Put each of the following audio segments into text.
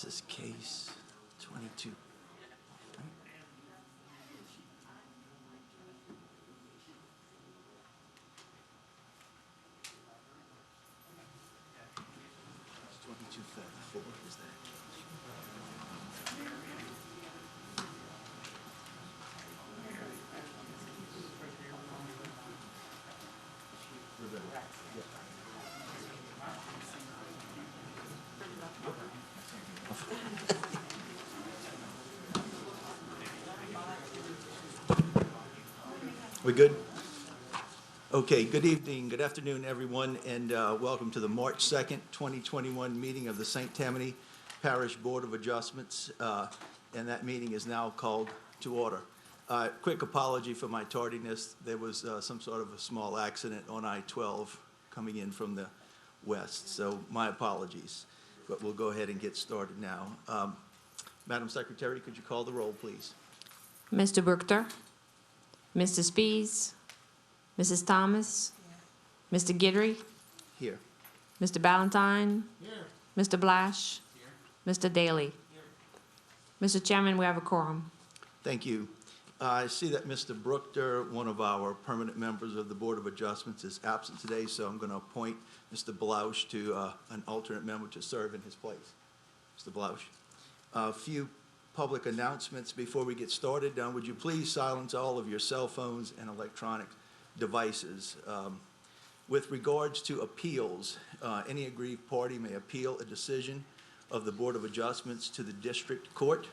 This is case 22. It's 2234, is that? We good? Okay, good evening, good afternoon, everyone, and welcome to the March 2nd, 2021 meeting of the St. Tammany Parish Board of Adjustments, and that meeting is now called to order. Quick apology for my tardiness. There was some sort of a small accident on I-12 coming in from the west, so my apologies. But we'll go ahead and get started now. Madam Secretary, could you call the roll, please? Mr. Bruchter, Mr. Spees, Mrs. Thomas, Mr. Guidry, Here. Mr. Ballantyne, Here. Mr. Blash, Mr. Daly. Mr. Chairman, we have a quorum. Thank you. I see that Mr. Bruchter, one of our permanent members of the Board of Adjustments, is absent today, so I'm going to appoint Mr. Blausch to an alternate member to serve in his place. Mr. Blausch. A few public announcements before we get started. Would you please silence all of your cell phones and electronic devices? With regards to appeals, any aggrieved party may appeal a decision of the Board of Adjustments to the District Court.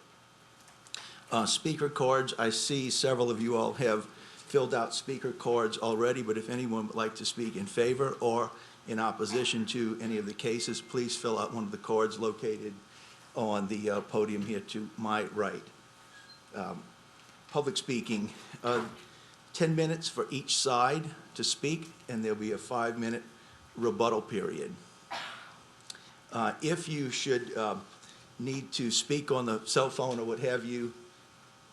Speaker cards, I see several of you all have filled out speaker cards already, but if anyone would like to speak in favor or in opposition to any of the cases, please fill out one of the cards located on the podium here to my right. Public speaking, 10 minutes for each side to speak, and there'll be a 5-minute rebuttal period. If you should need to speak on the cell phone or what have you,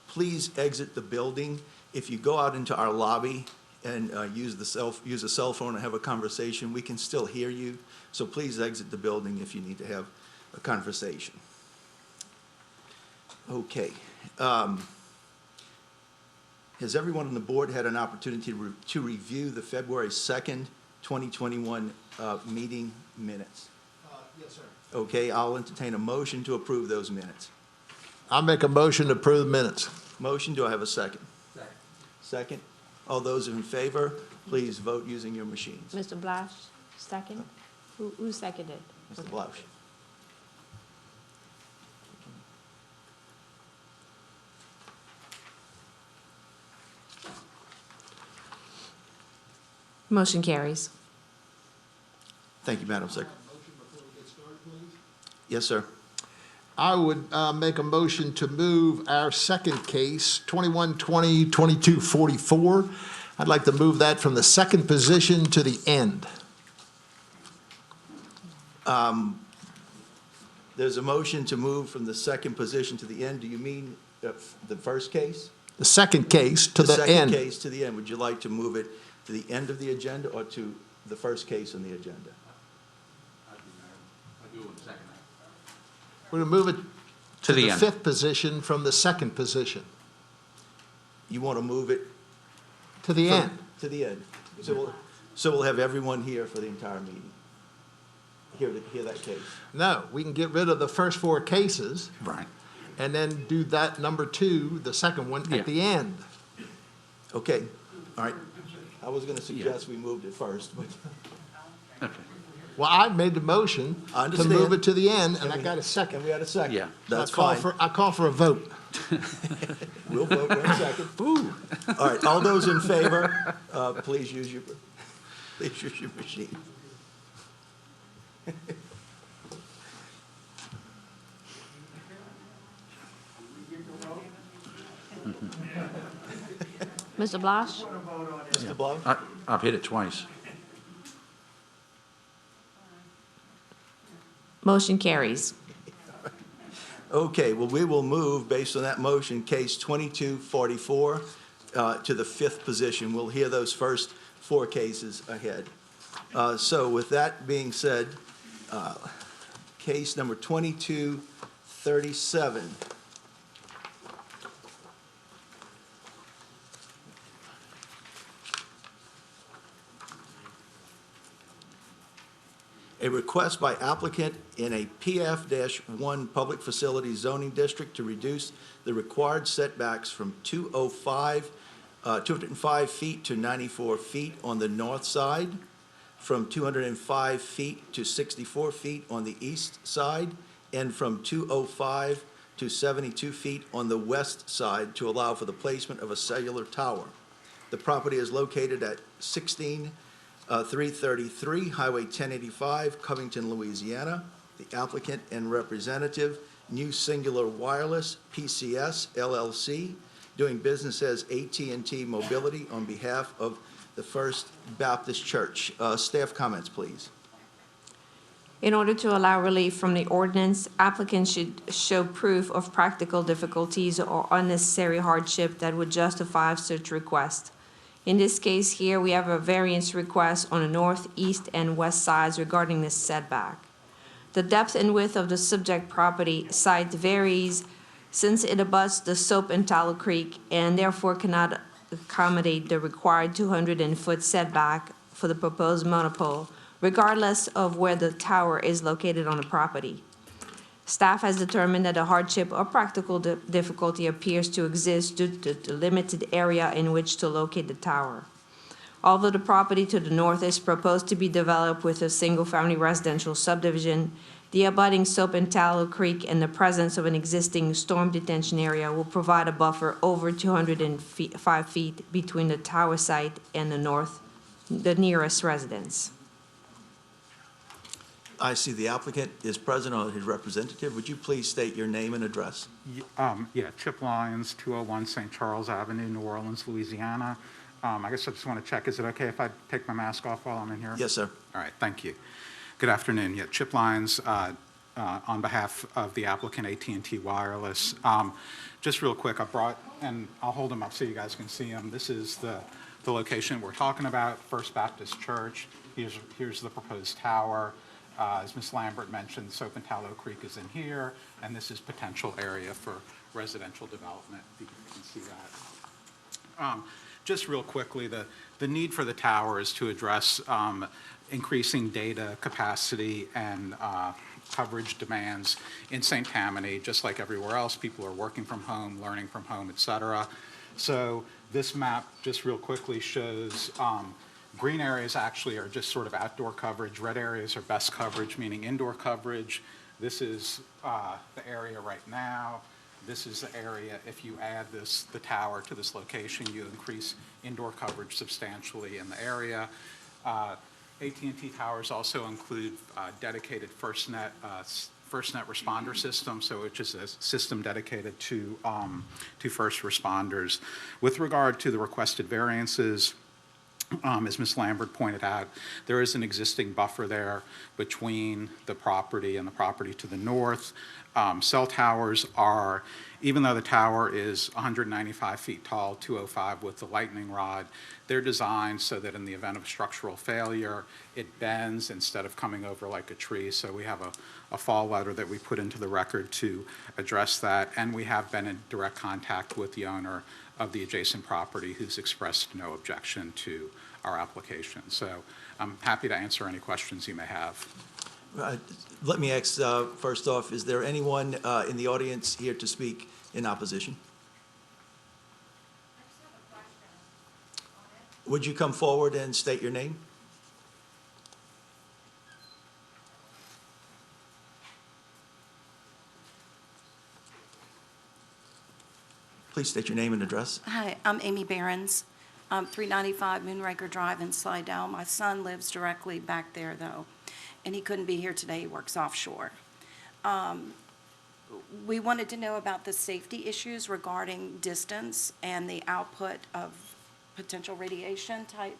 please exit the building. If you go out into our lobby and use a cell phone and have a conversation, we can still hear you. So please exit the building if you need to have a conversation. Okay. Has everyone on the board had an opportunity to review the February 2nd, 2021 meeting minutes? Yes, sir. Okay, I'll entertain a motion to approve those minutes. I'll make a motion to approve minutes. Motion, do I have a second? Second. Second. All those in favor, please vote using your machines. Mr. Blash, second? Who seconded? Mr. Blausch. Motion carries. Thank you, Madam Secretary. Yes, sir. I would make a motion to move our second case, 2120-2244. I'd like to move that from the second position to the end. There's a motion to move from the second position to the end. Do you mean the first case? The second case to the second end. case to the end. Would you like to move it to the end of the agenda or to the first case on the agenda? We're going to move it to the end. fifth position from the second position. You want to move it To the end. to the end. So we'll have everyone here for the entire meeting. Hear that case. No, we can get rid of the first 4 cases Right. and then do that number 2, the second one, Yeah. at the end. Okay, all right. I was going to suggest we moved it first, but Okay. Well, I made the motion I to understand. move it to the end, and I got a second. and we had a second. Yeah. That's I call fine. I call for a vote. We'll vote in a second. All right, all those in favor, please use your machine. Mr. Blash? Mr. Blau? I've hit it twice. Motion carries. Okay, well, we will move, based on that motion, case 2244 to the fifth position. We'll hear those first 4 cases ahead. So with that being said, case number 2234 37. A request by applicant in a PF-1 Public Facility Zoning District to reduce the required setbacks from 205 feet to 94 feet on the north side, from 205 feet to 64 feet on the east side, and from 205 to 72 feet on the west side to allow for the placement of a cellular tower. The property is located at 333 Highway 1085, Covington, Louisiana. The applicant and representative, New Singular Wireless, PCS, LLC, doing business as AT&T Mobility on behalf of the First Baptist Church. Staff comments, please. In order to allow relief from the ordinance, applicants should show proof of practical difficulties or unnecessary hardship that would justify such request. In this case here, we have a variance request on the north, east, and west sides regarding this setback. The depth and width of the subject property site varies since it abuts the Soap and Tallow Creek and therefore cannot accommodate the required 200-foot setback for the proposed monopole, regardless of where the tower is located on the property. Staff has determined that a hardship or practical difficulty appears to exist due to the limited area in which to locate the tower. Although the property to the north is proposed to be developed with a single-family residential subdivision, the abutting Soap and Tallow Creek and the presence of an existing storm detention area will provide a buffer over 205 feet between the tower site and the nearest residence. I see the applicant is present or his representative. Would you please state your name and address? Yeah, Chip Lyons, 201 St. Charles Avenue, New Orleans, Louisiana. I guess I just want to check, is it okay if I take my mask off while I'm in here? Yes, sir. All right, thank you. Good afternoon. Yeah, Chip Lyons on behalf of the applicant, AT&T Wireless. Just real quick, I brought, and I'll hold them up so you guys can see them. This is the location we're talking about, First Baptist Church. Here's the proposed tower. As Ms. Lambert mentioned, Soap and Tallow Creek is in here, and this is potential area for residential development. You can see that. Just real quickly, the need for the tower is to address increasing data capacity and coverage demands in St. Tammany. Just like everywhere else, people are working from home, learning from home, et cetera. So this map, just real quickly, shows green areas actually are just sort of outdoor coverage. Red areas are best coverage, meaning indoor coverage. This is the area right now. This is the area, if you add the tower to this location, you increase indoor coverage substantially in the area. AT&T towers also include dedicated FirstNet responder system, so which is a system dedicated to first responders. With regard to the requested variances, as Ms. Lambert pointed out, there is an existing buffer there between the property and the property to the north. Cell towers are, even though the tower is 195 feet tall, 205 with the lightning rod, they're designed so that in the event of structural failure, it bends instead of coming over like a tree. So we have a fall letter that we put into the record to address that, and we have been in direct contact with the owner of the adjacent property who's expressed no objection to our application. So I'm happy to answer any questions you may have. Let me ask, first off, is there anyone in the audience here to speak in opposition? Would you come forward and state your name? Please state your name and address. Hi, I'm Amy Behrens, 395 Moonraker Drive in Slidell. My son lives directly back there, though, and he couldn't be here today. He works offshore. We wanted to know about the safety issues regarding distance and the output of potential radiation type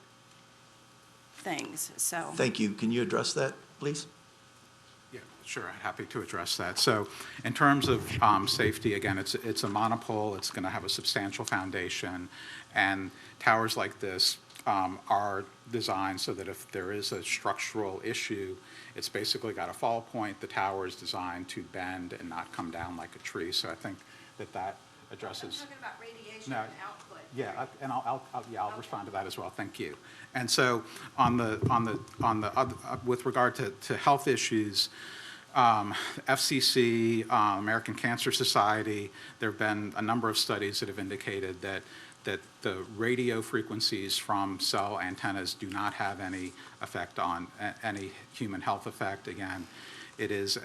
things, so. Thank you. Can you address that, please? Yeah, sure, I'm happy to address that. So in terms of safety, again, it's a monopole. It's going to have a substantial foundation, and towers like this are designed so that if there is a structural issue, it's basically got a fall point. The tower is designed to bend and not come down like a tree. So I think that addresses. I'm talking about radiation No. and output. Yeah, and I'll respond to that as well. Thank you. And so with regard to health issues, FCC, American Cancer Society, there have been a number of studies that have indicated that the radio frequencies from cell antennas do not have any effect on any human health effect. Again, it is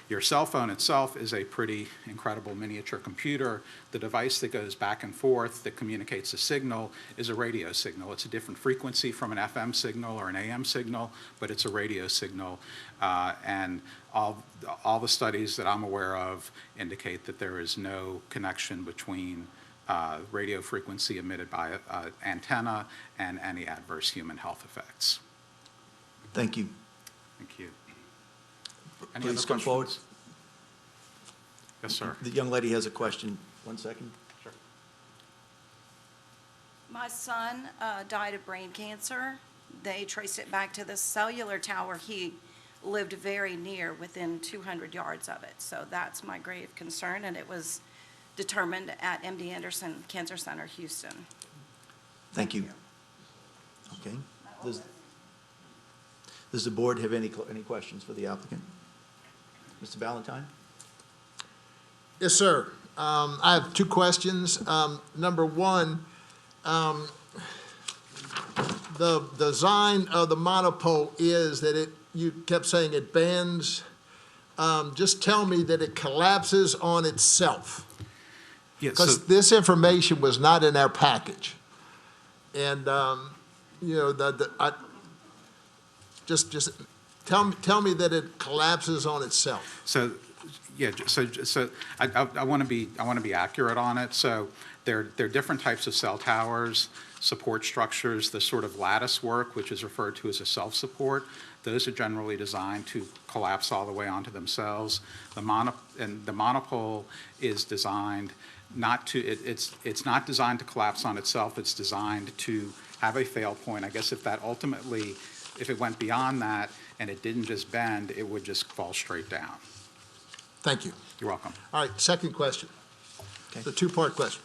your cell phone itself is a pretty incredible miniature computer. The device that goes back and forth that communicates a signal is a radio signal. It's a different frequency from an FM signal or an AM signal, but it's a radio signal. And all the studies that I'm aware of indicate that there is no connection between radio frequency emitted by an antenna and any adverse human health effects. Thank you. Thank you. Any Please other come forward. questions? Yes, sir. The young lady has a question. 1 second. Sure. My son died of brain cancer. They traced it back to the cellular tower he lived very near, within 200 yards of it. So that's my grave concern, and it was determined at MD Anderson Cancer Center, Houston. Thank you. Okay. Does the board have any questions for the applicant? Mr. Valentine? Yes, sir. I have two questions. Number one, the design of the monopole is that you kept saying it bends. Just tell me that it collapses on itself. Yeah, Because this information was not in our package. And, just tell me that it collapses on itself. So, yeah, so I want to be accurate on it. So there are different types of cell towers, support structures, the sort of lattice work, which is referred to as a self-support. Those are generally designed to collapse all the way onto themselves. The monopole is designed not to, it's not designed to collapse on itself. It's designed to have a fail point. I guess if it went beyond that and it didn't just bend, it would just fall straight down. Thank you. You're welcome. All right, second question. Okay. It's a two-part question.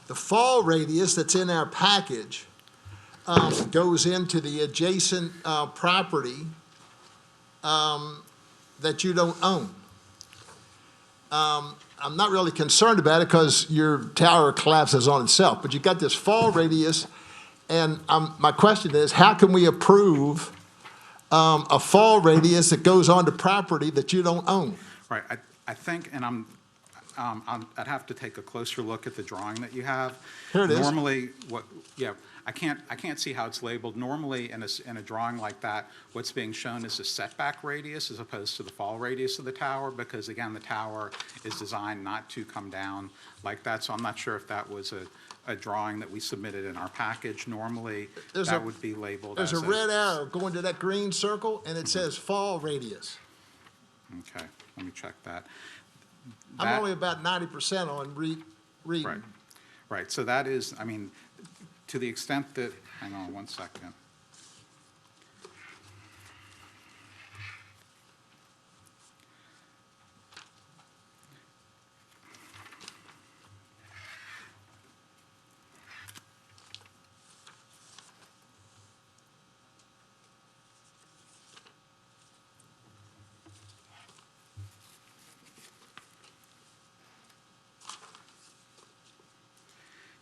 The fall radius that's in our package goes into the adjacent property that you don't own. I'm not really concerned about it because your tower collapses on itself, but you got this fall radius, and my question is, how can we approve a fall radius that goes onto property that you don't own? Right, I think, and I'd have to take a closer look at the drawing that you have. Here it is. Normally, I can't see how it's labeled. Normally, in a drawing like that, what's being shown is the setback radius as opposed to the fall radius of the tower, because again, the tower is designed not to come down like that. So I'm not sure if that was a drawing that we submitted in our package. Normally, that would be labeled as There's a red arrow going to that green circle, and it says fall radius. Okay, let me check that. I'm only about 90% on reading. Right, right. So that is, I mean, to the extent that, hang on 1 second.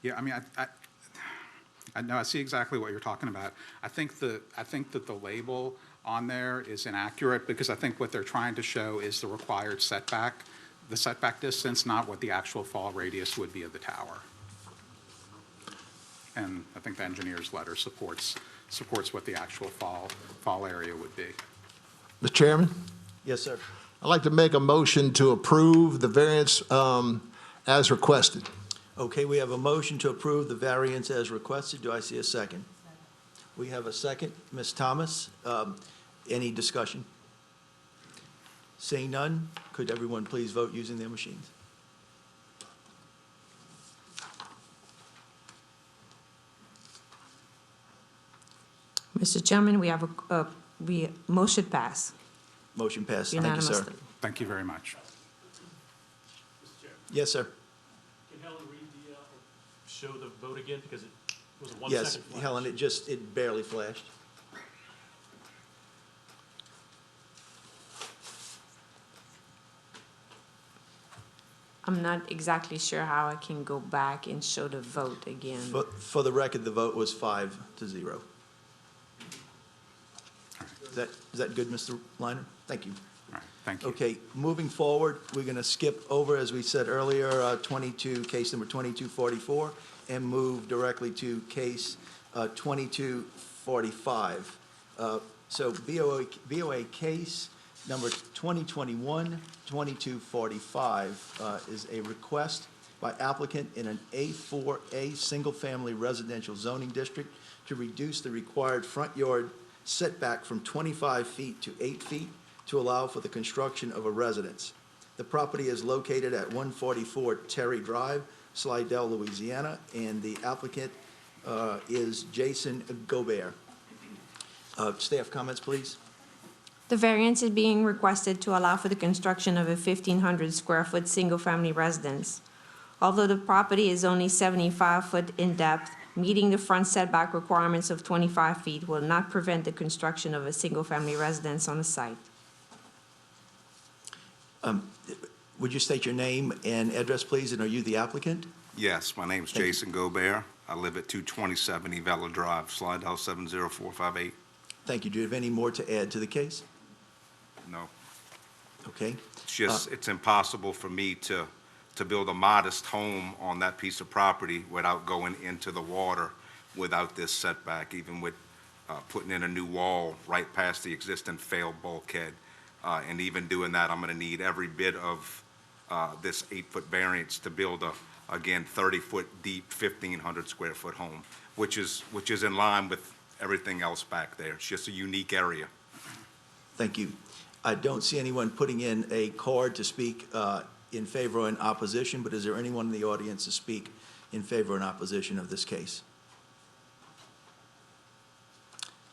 Yeah, I mean, I know, I see exactly what you're talking about. I think that the label on there is inaccurate because I think what they're trying to show is the required setback, the setback distance, not what the actual fall radius would be of the tower. And I think the engineer's letter supports what the actual fall area would be. Mr. Chairman, Yes, sir. I'd like to make a motion to approve the variance as requested. Okay, we have a motion to approve the variance as requested. Do I see a second? We have a second. Ms. Thomas, any discussion? Seeing none, could everyone please vote using their machines? Mr. Chairman, we have motion pass Motion passed. Thank you, sir. unanimously. Thank you very much. Yes, sir. Can Helen read the, show the vote again, because it was a 1 Yes, second flash? Helen, it barely flashed. I'm not exactly sure how I can go back and show the vote again. But for the record, the vote was 5-0. Is that good, Mr. Liner? Thank you. All right, thank you. Okay, moving forward, we're going to skip over, as we said earlier, case number 2244, and move directly to case 2245. So BOA case number 2021-2245 is a request by applicant in an A4A single-family residential zoning district to reduce the required front yard setback from 25 feet to 8 feet to allow for the construction of a residence. The property is located at 144 Terry Drive, Slidell, Louisiana, and the applicant is Jason Gobert. Staff comments, please. The variance is being requested to allow for the construction of a 1,500-square-foot single-family residence. Although the property is only 75 foot in depth, meeting the front setback requirements of 25 feet will not prevent the construction of a single-family residence on the site. Would you state your name and address, please, and are you the applicant? Yes, my name's Thank you. Jason Gobert. I live at 227 Evella Drive, Slidell 70458. Thank you. Do you have any more to add to the case? No, Okay. it's just, it's impossible for me to build a modest home on that piece of property without going into the water without this setback, even with putting in a new wall right past the existing failed bulkhead. And even doing that, I'm gonna need every bit of this 8-foot variance to build a, again, 30-foot deep, 1,500-square-foot home, which is in line with everything else back there. It's just a unique area. Thank you. I don't see anyone putting in a card to speak in favor or in opposition, but is there anyone in the audience to speak in favor or in opposition of this case?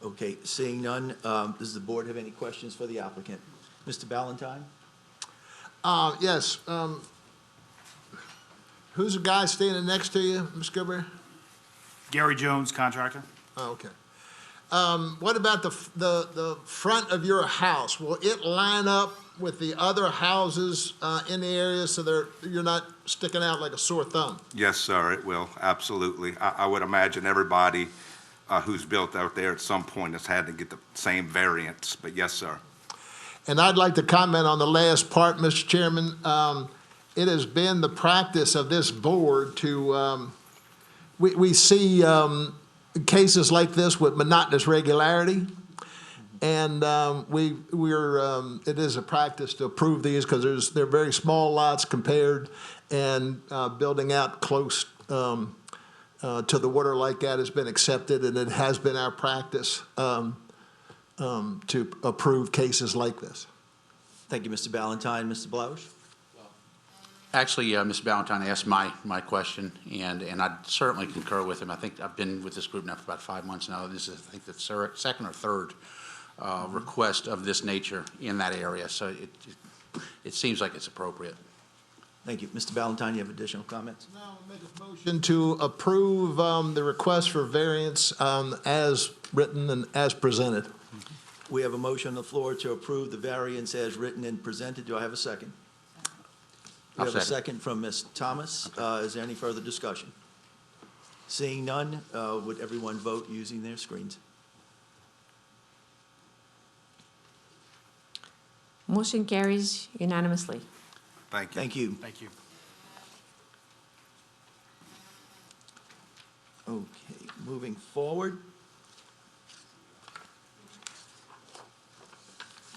Okay, seeing none, does the board have any questions for the applicant? Mr. Ballantyne? Yes. Who's the guy standing next to you, Ms. Gilbert? Gary Jones, contractor. Oh, okay. What about the front of your house? Will it line up with the other houses in the area so you're not sticking out like a sore thumb? Yes, sir, it will, absolutely. I would imagine everybody who's built out there at some point has had to get the same variance, but yes, sir. And I'd like to comment on the last part, Mr. Chairman. It has been the practice of this board to, we see cases like this with monotonous regularity. And it is a practice to approve these because they're very small lots compared, and building out close to the water like that has been accepted, and it has been our practice to approve cases like this. Thank you, Mr. Ballantyne. Mr. Blausch? Actually, Mr. Ballantyne asked my question, and I certainly concur with him. I think I've been with this group now for about 5 months now. This is, I think, the second or third request of this nature in that area, so it seems like it's appropriate. Thank you. Mr. Ballantyne, you have additional comments? No, I'll make a motion to approve the request for variance as written and as presented. We have a motion on the floor to approve the variance as written and presented. Do I have a second? We I'll have a second. second from Ms. Thomas. Is there any further discussion? Seeing none, would everyone vote using their screens? Motion carries unanimously. Thank you. Thank you. Thank you. Okay, moving forward.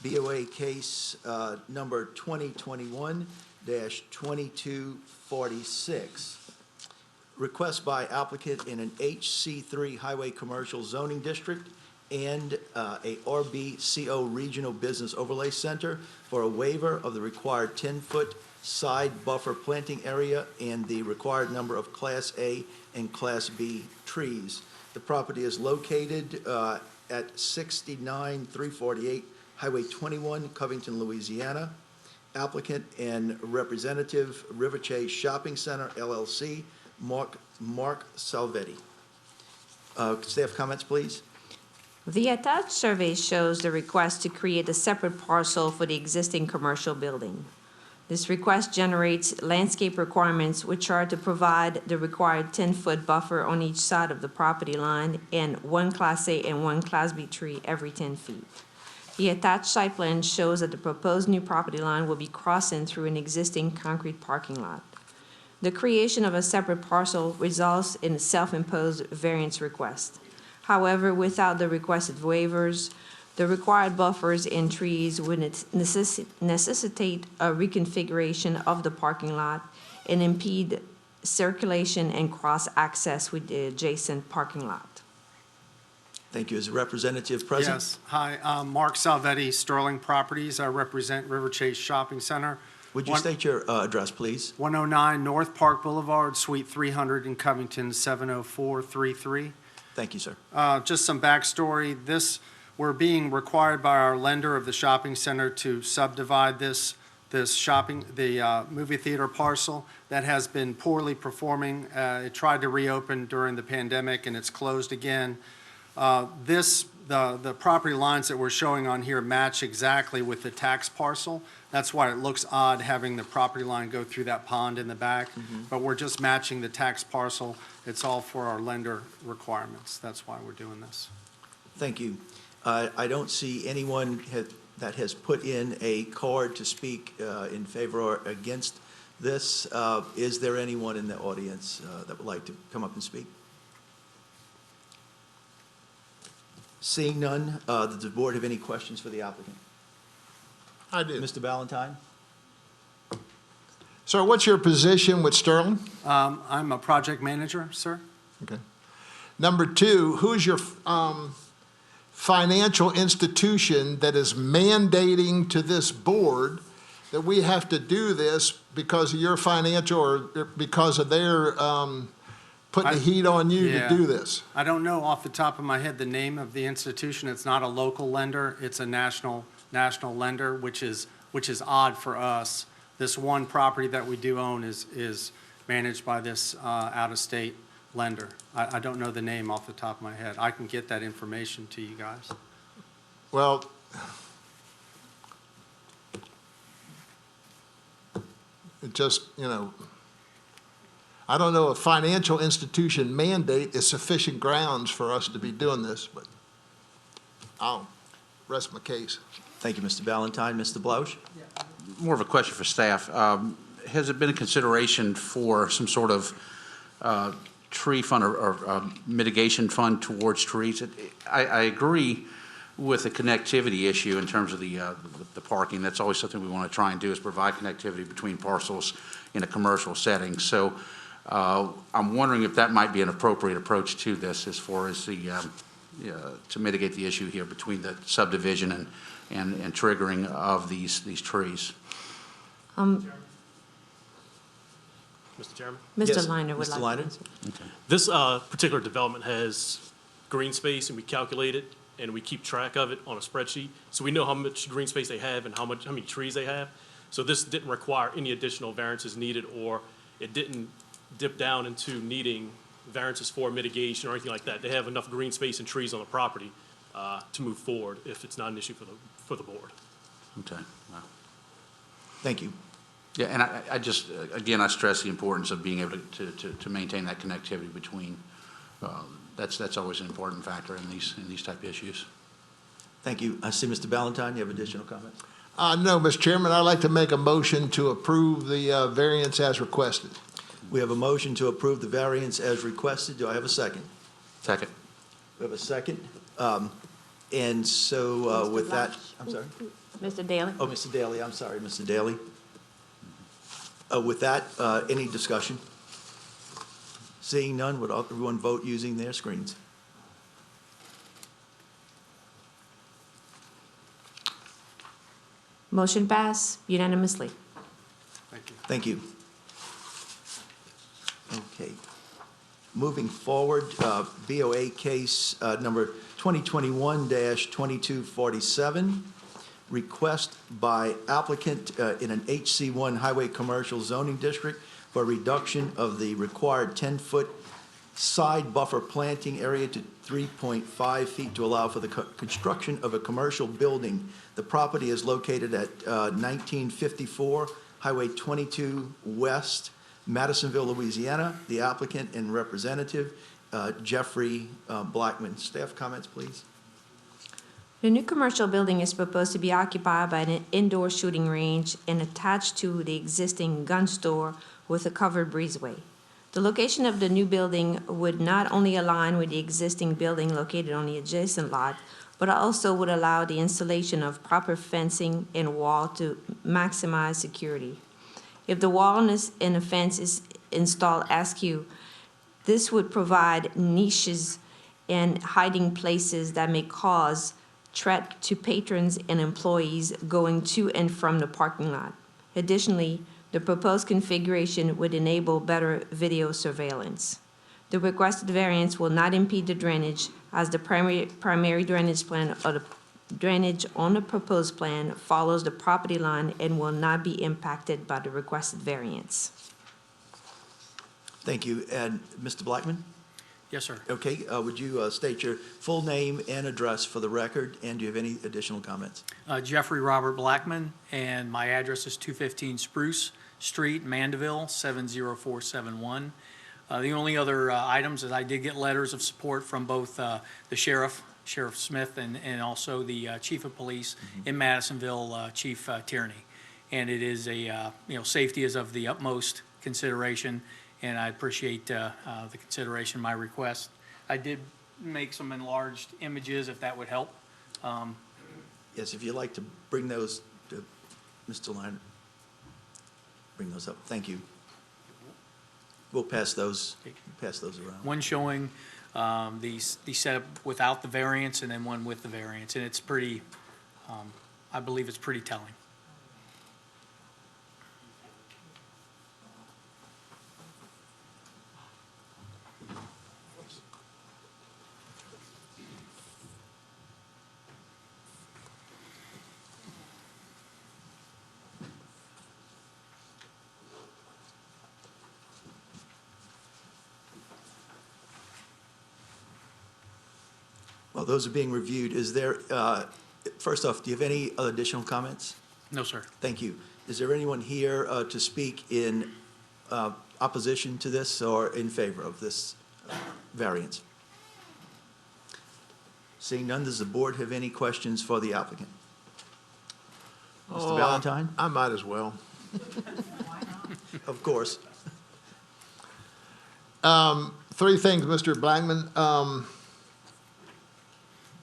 BOA case number 2021-2246. Request by applicant in an HC3 Highway Commercial Zoning District and a RBCO Regional Business Overlay Center for a waiver of the required 10-foot side buffer planting area and the required number of Class A and Class B trees. The property is located at 69-348 Highway 21, Covington, Louisiana. Applicant and representative, River Chase Shopping Center LLC, Mark Salvetti. Staff comments, please. The attached survey shows the request to create a separate parcel for the existing commercial building. This request generates landscape requirements which are to provide the required 10-foot buffer on each side of the property line and one Class A and one Class B tree every 10 feet. The attached site plan shows that the proposed new property line will be crossing through an existing concrete parking lot. The creation of a separate parcel results in a self-imposed variance request. However, without the requested waivers, the required buffers and trees would necessitate a reconfiguration of the parking lot and impede circulation and cross-access with the adjacent parking lot. Thank you. Is the representative present? Yes. Hi, I'm Mark Salvetti, Sterling Properties. I represent River Chase Shopping Center. Would you state your address, please? 109 North Park Boulevard, Suite 300 in Covington, 70433. Thank you, sir. Just some backstory. We're being required by our lender of the shopping center to subdivide the movie theater parcel that has been poorly performing. It tried to reopen during the pandemic and it's closed again. The property lines that we're showing on here match exactly with the tax parcel. That's why it looks odd having the property line go through that pond in the back. But we're just matching the tax parcel. It's all for our lender requirements. That's why we're doing this. Thank you. I don't see anyone that has put in a card to speak in favor or against this. Is there anyone in the audience that would like to come up and speak? Seeing none, does the board have any questions for the applicant? I do. Mr. Ballantyne? Sir, what's your position with Sterling? I'm a project manager, sir. Okay. Number two, who's your financial institution that is mandating to this board that we have to do this because of your financial or because of their putting the heat on you to do this? I don't know off the top of my head the name of the institution. It's not a local lender. It's a national lender, which is odd for us. This one property that we do own is managed by this out-of-state lender. I don't know the name off the top of my head. I can get that information to you guys. Well, it just, I don't know if financial institution mandate is sufficient grounds for us to be doing this, but I'll rest my case. Thank you, Mr. Ballantyne. Mr. Blouch? More of a question for staff. Has it been a consideration for some sort of tree fund or mitigation fund towards trees? I agree with the connectivity issue in terms of the parking. That's always something we want to try and do, is provide connectivity between parcels in a commercial setting. So I'm wondering if that might be an appropriate approach to this as far as to mitigate the issue here between the subdivision and triggering of these trees. Mr. Chairman? Mr. Yes, Liner would Mr. like to Liner? answer. This particular development has green space, and we calculate it, and we keep track of it on a spreadsheet. So we know how much green space they have and how many trees they have. So this didn't require any additional variances needed, or it didn't dip down into needing variances for mitigation or anything like that. They have enough green space and trees on the property to move forward if it's not an issue for the board. Okay. Wow. Thank you. Yeah, and I just, again, I stress the importance of being able to maintain that connectivity between, that's always an important factor in these type of issues. Thank you. I see Mr. Ballantyne, you have additional comments? No, Mr. Chairman, I'd like to make a motion to approve the variance as requested. We have a motion to approve the variance as requested. Do I have a second? Second. We have a second. And so with that, I'm sorry? Mr. Daly? Oh, Mr. Daly, I'm sorry, Mr. Daly. With that, any discussion? Seeing none, would everyone vote using their screens? Motion pass unanimously. Thank you. Thank you. Okay. Moving forward, BOA case number 2021-2247, request by applicant in an HC1 Highway Commercial Zoning District for reduction of the required 10-foot side buffer planting area to 3.5 feet to allow for the construction of a commercial building. The property is located at 1954 Highway 22 West, Madisonville, Louisiana. The applicant and representative, Jeffrey Blackman. Staff comments, please. The new commercial building is proposed to be occupied by an indoor shooting range and attached to the existing gun store with a covered breezeway. The location of the new building would not only align with the existing building located on the adjacent lot, but also would allow the installation of proper fencing and wall to maximize security. If the wall and the fence is installed askew, this would provide niches and hiding places that may cause threat to patrons and employees going to and from the parking lot. Additionally, the proposed configuration would enable better video surveillance. The requested variance will not impede the drainage, as the primary drainage plan or the drainage on the proposed plan follows the property line and will not be impacted by the requested variance. Thank you. And Mr. Blackman? Yes, sir. Okay, would you state your full name and address for the record, and do you have any additional comments? Jeffrey Robert Blackman, and my address is 215 Spruce Street, Mandeville, 70471. The only other items is I did get letters of support from both the Sheriff Smith, and also the Chief of Police in Madisonville, Chief Tierney. And it is safety is of the utmost consideration, and I appreciate the consideration of my request. I did make some enlarged images, if that would help. Yes, if you'd like to bring those to Mr. Liner. Bring those up. Thank you. We'll pass those around. One showing the setup without the variance, and then one with the variance, and it's pretty, I believe it's pretty telling. While those are being reviewed, is there, first off, do you have any additional comments? No, sir. Thank you. Is there anyone here to speak in opposition to this or in favor of this variance? Seeing none, does the board have any questions for the applicant? Mr. Valentine? I might as well. Of course. Three things, Mr. Blackman.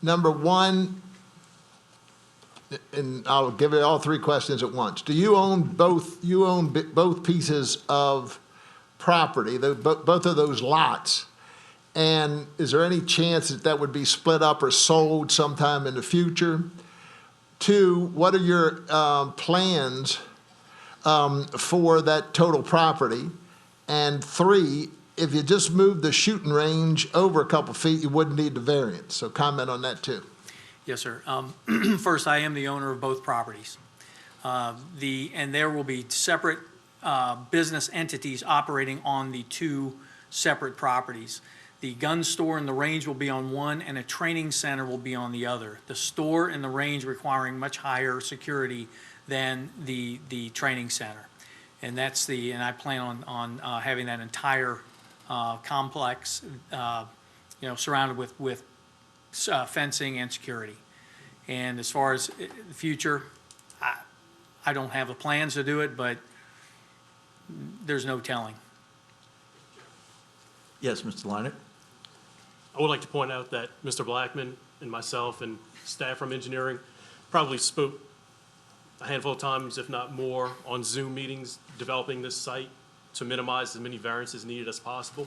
Number one, and I'll give it all three questions at once. Do you own both pieces of property, both of those lots? And is there any chance that that would be split up or sold sometime in the future? Two, what are your plans for that total property? And three, if you just moved the shooting range over a couple feet, you wouldn't need the variance. So comment on that too. Yes, sir. First, I am the owner of both properties. And there will be separate business entities operating on the two separate properties. The gun store and the range will be on one, and a training center will be on the other. The store and the range requiring much higher security than the training center. And I plan on having that entire complex, surrounded with fencing and security. And as far as the future, I don't have the plans to do it, but there's no telling. Yes, Mr. Leinert. I would like to point out that Mr. Blackman and myself and staff from engineering probably spoke a handful of times, if not more, on Zoom meetings developing this site to minimize as many variances needed as possible.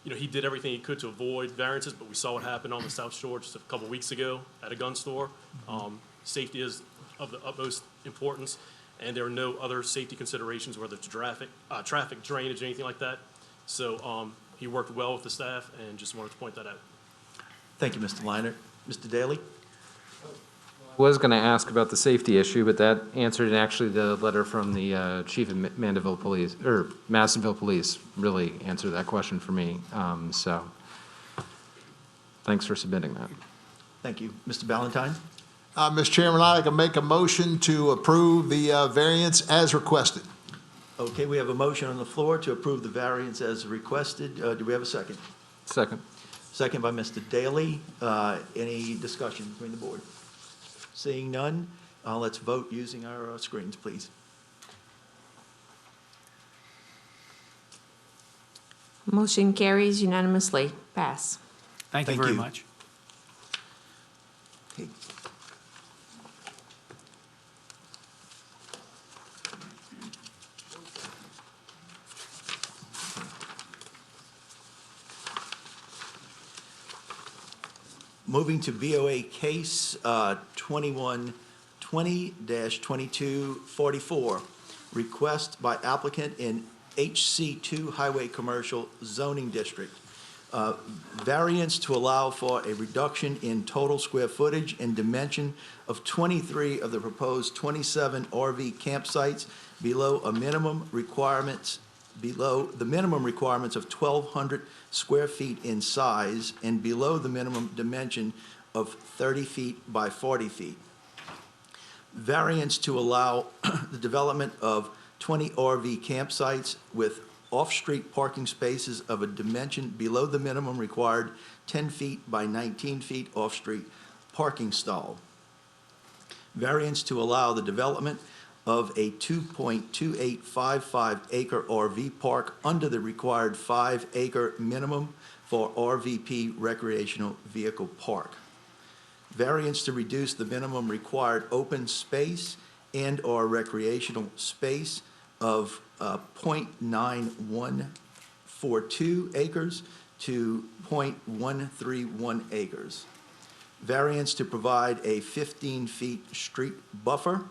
He did everything he could to avoid variances, but we saw what happened on the South Shore just a couple weeks ago at a gun store. Safety is of the utmost importance, and there are no other safety considerations, whether it's traffic drainage, anything like that. So he worked well with the staff, and just wanted to point that out. Thank you, Mr. Leinert. Mr. Daly? I was going to ask about the safety issue, but that answered, and actually the letter from the chief of Mandeville Police, or Madisonville Police, really answered that question for me. So thanks for submitting that. Thank you. Mr. Ballantyne? Mr. Chairman, I'd like to make a motion to approve the variance as requested. Okay, we have a motion on the floor to approve the variance as requested. Do we have a second? Second. Second by Mr. Daly. Any discussion between the board? Seeing none, let's vote using our screens, please. Motion carries unanimously. Pass. Thank you Thank very you. much. Okay. Moving to BOA case 2120-2244, request by applicant in HC2 Highway Commercial Zoning District. Variance to allow for a reduction in total square footage and dimension of 23 of the proposed 27 RV campsites below the minimum requirements of 1,200 square feet in size and below the minimum dimension of 30 feet by 40 feet. Variance to allow the development of 20 RV campsites with off-street parking spaces of a dimension below the minimum required 10 feet by 19 feet off-street parking stall. Variance to allow the development of a 2.2855 acre RV park under the required 5 acre minimum for RVP recreational vehicle park. Variance to reduce the minimum required open space and/or recreational space of 0.9142 acres to 0.131 acres. Variance to provide a 15-feet street buffer,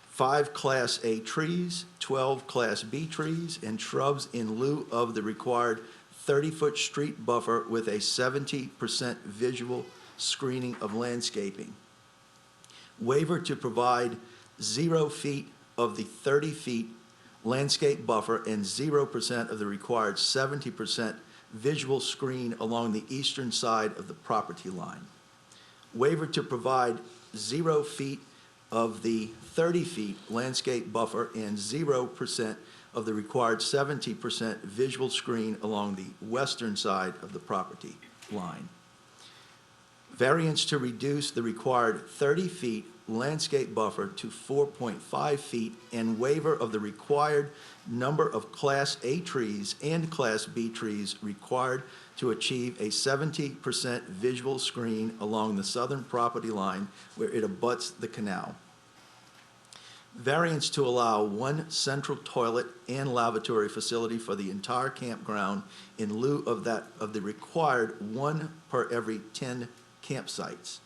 5 Class A trees, 12 Class B trees, and shrubs in lieu of the required 30-foot street buffer with a 70% visual screening of landscaping. Waiver to provide 0 feet of the 30 feet landscape buffer and 0% of the required 70% visual screen along the eastern side of the property line. Waiver to provide 0 feet of the 30 feet landscape buffer and 0% of the required 70% visual screen along the western side of the property line. Variance to reduce the required 30 feet landscape buffer to 4.5 feet and waiver of the required number of Class A trees and Class B trees required to achieve a 70% visual screen along the southern property line where it abuts the canal. Variance to allow 1 central toilet and lavatory facility for the entire campground in lieu of the required 1 per every 10 campsites.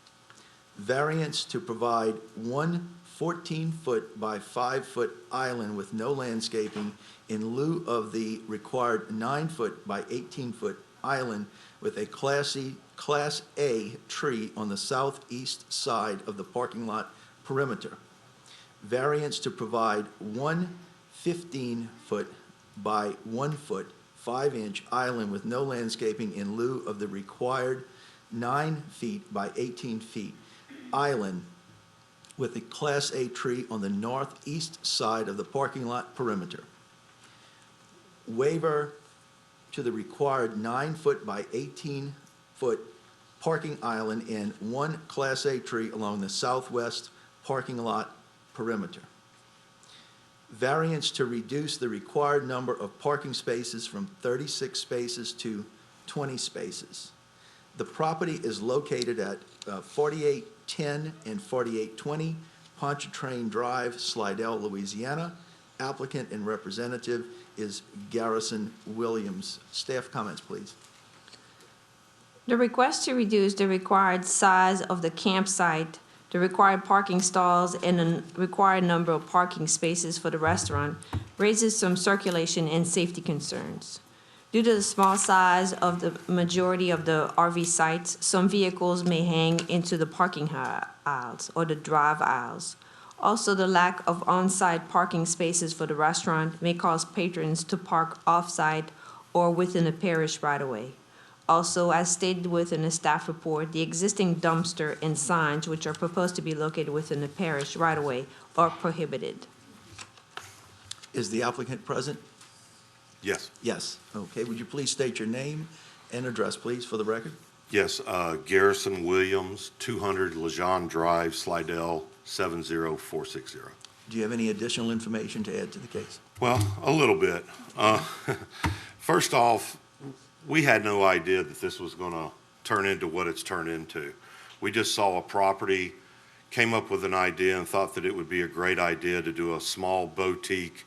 Variance to provide 1 14-foot by 5-foot island with no landscaping in lieu of the required 9-foot by 18-foot island with a Class A tree on the southeast side of the parking lot perimeter. Variance to provide 1 15-foot by 1-foot 5-inch island with no landscaping in lieu of the required 9 feet by 18 feet island with a Class A tree on the northeast side of the parking lot perimeter. Waiver to the required 9-foot by 18-foot parking island and 1 Class A tree along the southwest parking lot perimeter. Variance to reduce the required number of parking spaces from 36 spaces to 20 spaces. The property is located at 4810 and 4820 Pontchartrain Drive, Slidell, Louisiana. Applicant and representative is Garrison Williams. Staff comments, please. The request to reduce the required size of the campsite, the required parking stalls, and the required number of parking spaces for the restaurant raises some circulation and safety concerns. Due to the small size of the majority of the RV sites, some vehicles may hang into the parking aisles or the drive aisles. Also, the lack of on-site parking spaces for the restaurant may cause patrons to park off-site or within the parish right-of-way. Also, as stated within the staff report, the existing dumpster and signs which are proposed to be located within the parish right-of-way are prohibited. Is the applicant present? Yes. Yes. Okay, would you please state your name and address, please, for the record? Yes, Garrison Williams, 200 Lejeune Drive, Slidell, 70460. Do you have any additional information to add to the case? Well, a little bit. First off, we had no idea that this was going to turn into what it's turned into. We just saw a property, came up with an idea, and thought that it would be a great idea to do a small boutique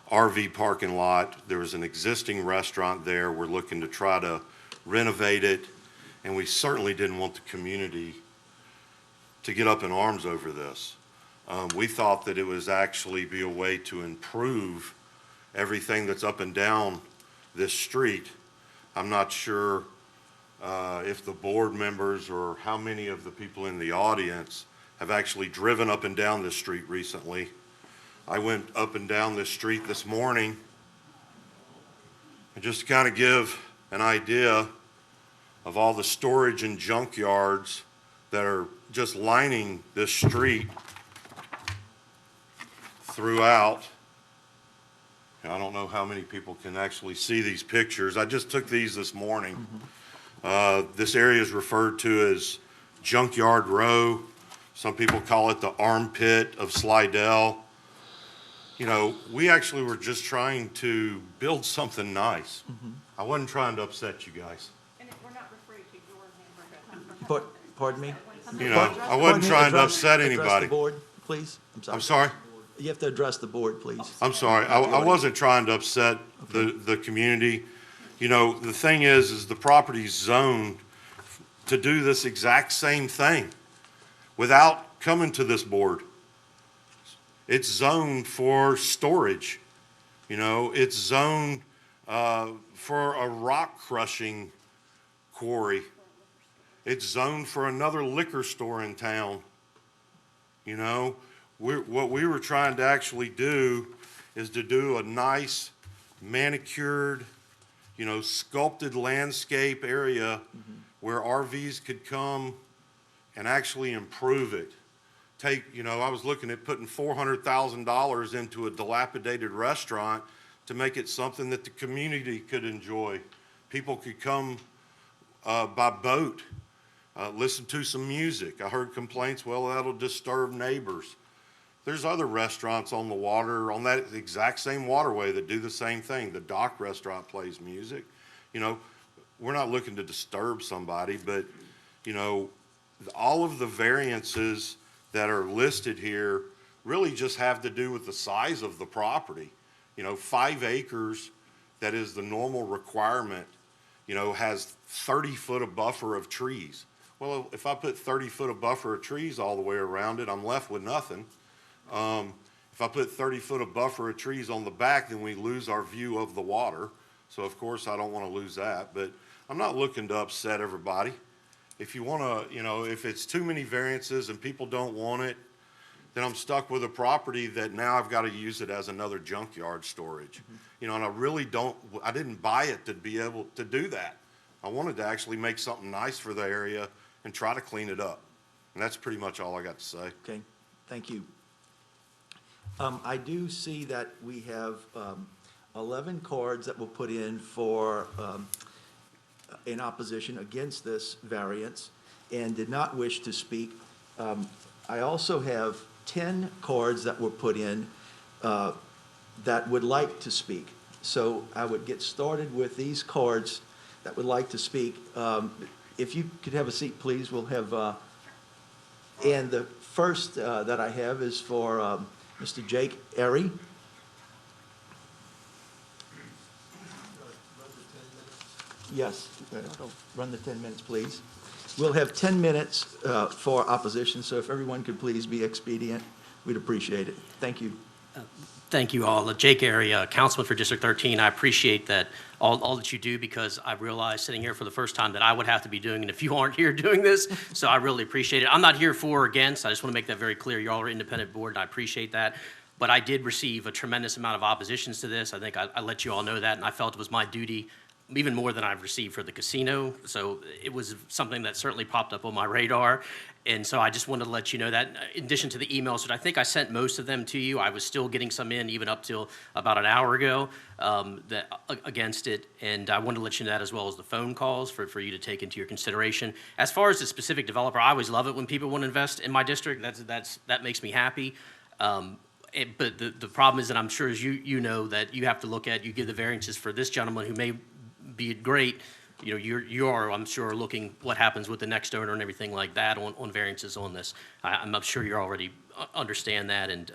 RV parking lot. There was an existing restaurant there. We're looking to try to renovate it, and we certainly didn't want the community to get up in arms over this. We thought that it was actually be a way to improve everything that's up and down this street. I'm not sure if the board members or how many of the people in the audience have actually driven up and down this street recently. I went up and down this street this morning, and just to kind of give an idea of all the storage and junkyards that are just lining this street throughout. I don't know how many people can actually see these pictures. I just took these this morning. This area is referred to as Junkyard Row. Some people call it the armpit of Slidell. You know, we actually were just trying to build something nice. I wasn't trying to upset you guys. And we're not referring to your neighborhood. Pardon me? You know, I wasn't trying to upset Address anybody. the board, please. I'm sorry? You have to address the board, please. I'm sorry. I wasn't trying to upset the community. You know, the thing is the property's zoned to do this exact same thing without coming to this board. It's zoned for storage. You know, it's zoned for a rock crushing quarry. It's zoned for another liquor store in town. You know, what we were trying to actually do is to do a nice manicured, you know, sculpted landscape area where RVs could come and actually improve it. You know, I was looking at putting $400,000 into a dilapidated restaurant to make it something that the community could enjoy. People could come by boat, listen to some music. I heard complaints, well, that'll disturb neighbors. There's other restaurants on the water, on that exact same waterway that do the same thing. The Dock Restaurant plays music. You know, we're not looking to disturb somebody, but, you know, all of the variances that are listed here really just have to do with the size of the property. You know, 5 acres, that is the normal requirement, you know, has 30-foot of buffer of trees. Well, if I put 30-foot of buffer of trees all the way around it, I'm left with nothing. If I put 30-foot of buffer of trees on the back, then we lose our view of the water. So of course I don't want to lose that, but I'm not looking to upset everybody. If you want to, you know, if it's too many variances and people don't want it, then I'm stuck with a property that now I've got to use it as another junkyard storage. You know, and I didn't buy it to be able to do that. I wanted to actually make something nice for the area and try to clean it up. And that's pretty much all I got to say. Okay, thank you. I do see that we have 11 cards that were put in for in opposition against this variance and did not wish to speak. I also have 10 cards that were put in that would like to speak. So I would get started with these cards that would like to speak. If you could have a seat, please, we'll have, and the first that I have is for Mr. Jake Airy. Yes, run the 10 minutes, please. We'll have 10 minutes for opposition, so if everyone could please be expedient, we'd appreciate it. Thank you. Thank you all. Jake Area, Councilman for District 13. I appreciate that, all that you do, because I realized sitting here for the first time that I would have to be doing it if you aren't here doing this. So I really appreciate it. I'm not here for or against. I just want to make that very clear. You all are an independent board, and I appreciate that. But I did receive a tremendous amount of oppositions to this. I think I let you all know that, and I felt it was my duty, even more than I've received for the casino. So it was something that certainly popped up on my radar. And so I just wanted to let you know that, in addition to the emails, that I think I sent most of them to you. I was still getting some in even up till about an hour ago against it. And I wanted to let you know that, as well as the phone calls for you to take into your consideration. As far as the specific developer, I always love it when people want to invest in my district. That makes me happy. But the problem is that, I'm sure as you know, that you have to look at, you give the variances for this gentleman who may be great. You know, you are, I'm sure, looking what happens with the next owner and everything like that on variances on this. I'm sure you already understand that, and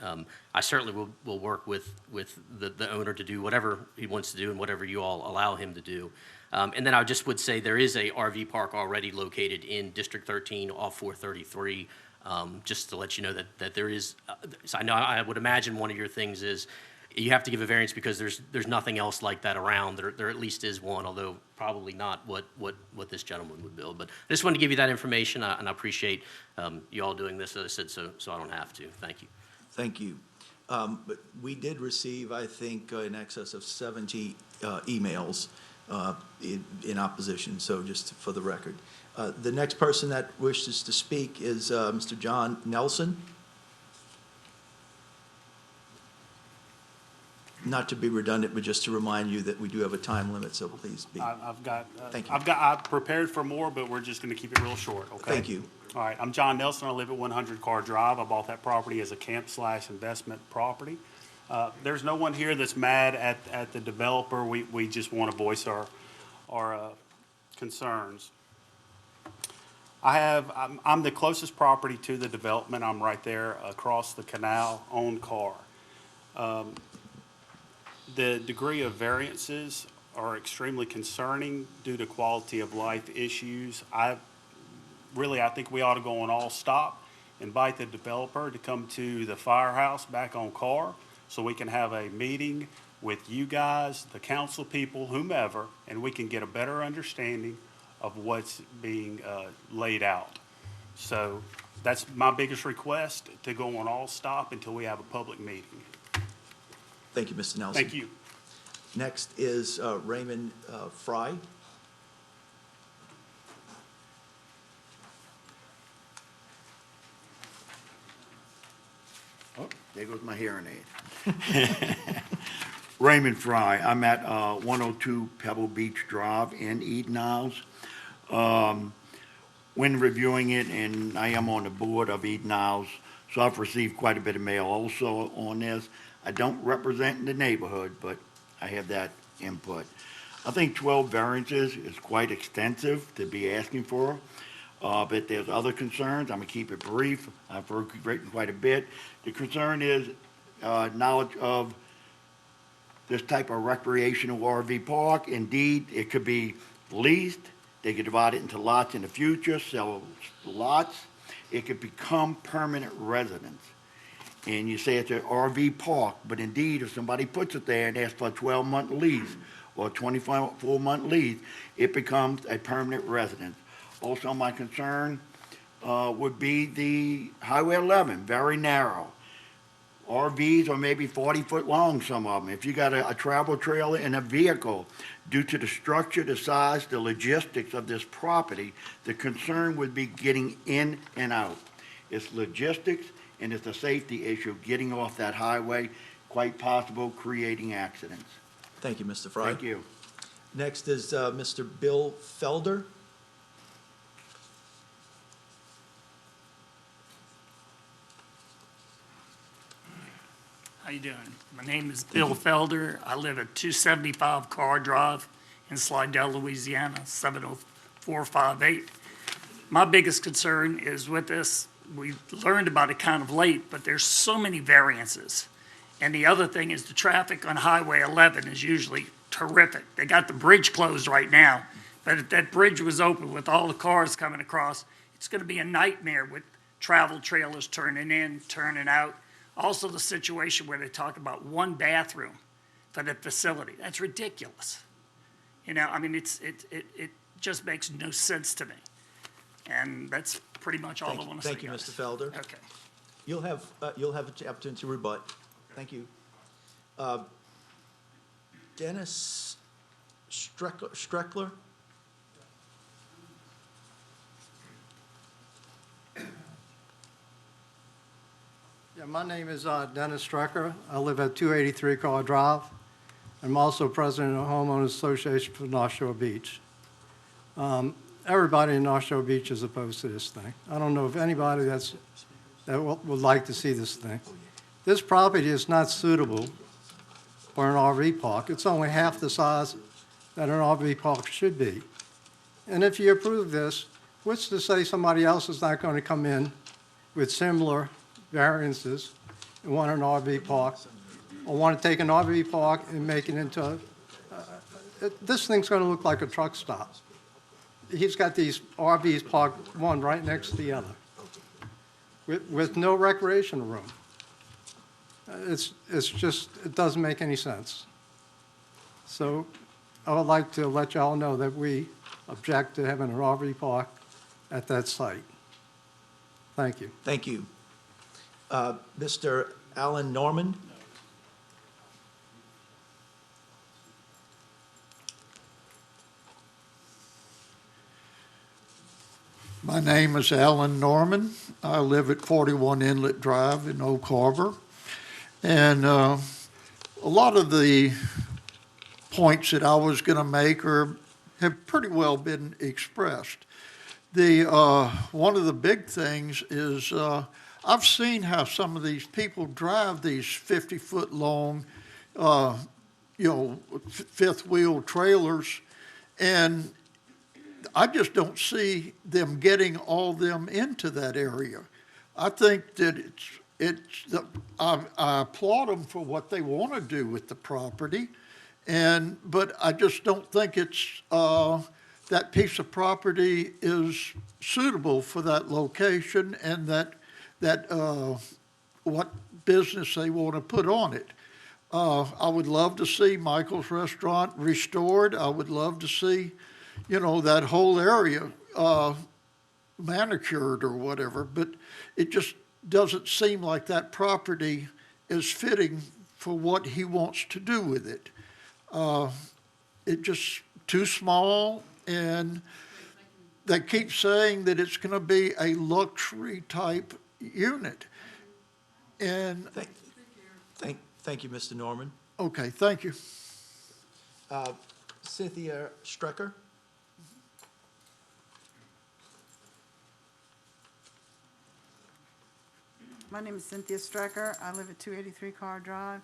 I certainly will work with the owner to do whatever he wants to do and whatever you all allow him to do. And then I just would say there is a RV park already located in District 13 off 433. Just to let you know that there is, so I would imagine one of your things is you have to give a variance because there's nothing else like that around. There at least is one, although probably not what this gentleman would build. But I just wanted to give you that information, and I appreciate you all doing this, as I said, so I don't have to. Thank you. Thank you. But we did receive, I think, in excess of 70 emails in opposition, so just for the record. The next person that wishes to speak is Mr. John Nelson. Not to be redundant, but just to remind you that we do have a time limit, so please be. Thank you. I prepared for more, but we're just going to keep it real short, okay? Thank you. All right, I'm John Nelson. I live at 100 Car Drive. I bought that property as a camp/investment property. There's no one here that's mad at the developer. We just want to voice our concerns. I'm the closest property to the development. I'm right there across the canal on Car. The degree of variances are extremely concerning due to quality of life issues. I think we ought to go on all stop, invite the developer to come to the firehouse back on Car so we can have a meeting with you guys, the council people, whomever, and we can get a better understanding of what's being laid out. So that's my biggest request, to go on all stop until we have a public meeting. Thank you, Mr. Nelson. Thank you. Next is Raymond Fry. Oh, there goes my hearing aid. Raymond Fry. I'm at 102 Pebble Beach Drive in Eden Isles. When reviewing it, and I am on the board of Eden Isles, so I've received quite a bit of mail also on this. I don't represent the neighborhood, but I have that input. I think 12 variances is quite extensive to be asking for, but there's other concerns. I'm gonna keep it brief. I've written quite a bit. The concern is knowledge of this type of recreational RV park. Indeed, it could be leased. They could divide it into lots in the future, sell lots. It could become permanent residence. And you say it's an RV park, but indeed, if somebody puts it there and asks for a 12-month lease or a 24-month lease, it becomes a permanent residence. Also, my concern would be the Highway 11, very narrow. RVs are maybe 40-foot long, some of them. If you got a travel trailer and a vehicle, due to the structure, the size, the logistics of this property, the concern would be getting in and out. It's logistics, and it's a safety issue, getting off that highway, quite possible creating accidents. Thank you, Mr. Fry. Thank you. Next is Mr. Bill Felder. How you doing? My name is Bill Felder. I live at 275 Car Drive in Slidell, Louisiana, 70458. My biggest concern is with this, we learned about it kind of late, but there's so many variances. And the other thing is the traffic on Highway 11 is usually terrific. They got the bridge closed right now, but if that bridge was open with all the cars coming across, it's going to be a nightmare with travel trailers turning in, turning out. Also, the situation where they talk about one bathroom for the facility, that's ridiculous. You know, I mean, it just makes no sense to me. And that's pretty much all I want to say, Thank you, guys. Mr. Felder. Okay. You'll have an opportunity to rebut. Thank you. Dennis Streckler? Yeah, my name is Dennis Strecker. I live at 283 Carr Drive. I'm also president of the Homeowners Association for North Shore Beach. Everybody in North Shore Beach is opposed to this thing. I don't know if anybody that would like to see this thing. This property is not suitable for an RV park. It's only half the size that an RV park should be. And if you approve this, what's to say somebody else is not going to come in with similar variances and want an RV park, or want to take an RV park and make it into this thing's going to look like a truck stop. He's got these RVs parked one right next to the other with no recreation room. It's just, it doesn't make any sense. So I would like to let y'all know that we object to having an RV park at that site. Thank you. Thank you. Mr. Alan Norman? My name is Alan Norman. I live at 41 Inlet Drive in Oak Harbor. And a lot of the points that I was going to make have pretty well been expressed. One of the big things is I've seen how some of these people drive these 50-foot long, fifth wheel trailers, and I just don't see them getting all them into that area. I think that I applaud them for what they want to do with the property, but I just don't think it's that piece of property is suitable for that location and what business they want to put on it. I would love to see Michael's Restaurant restored. I would love to see, that whole area manicured or whatever, but it just doesn't seem like that property is fitting for what he wants to do with it. It's just too small, and they keep saying that it's going to be a luxury type unit. And Thank you, Mr. Norman. Okay, thank you. Cynthia Strecker? My name is Cynthia Strecker. I live at 283 Carr Drive.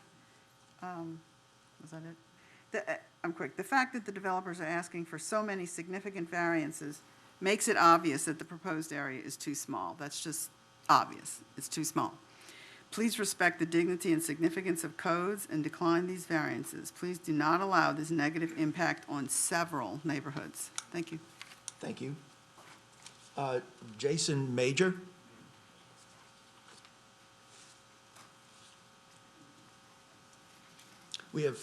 Was that it? I'm quick. The fact that the developers are asking for so many significant variances makes it obvious that the proposed area is too small. That's just obvious. It's too small. Please respect the dignity and significance of codes and decline these variances. Please do not allow this negative impact on several neighborhoods. Thank you. Thank you. Jason Major? We have,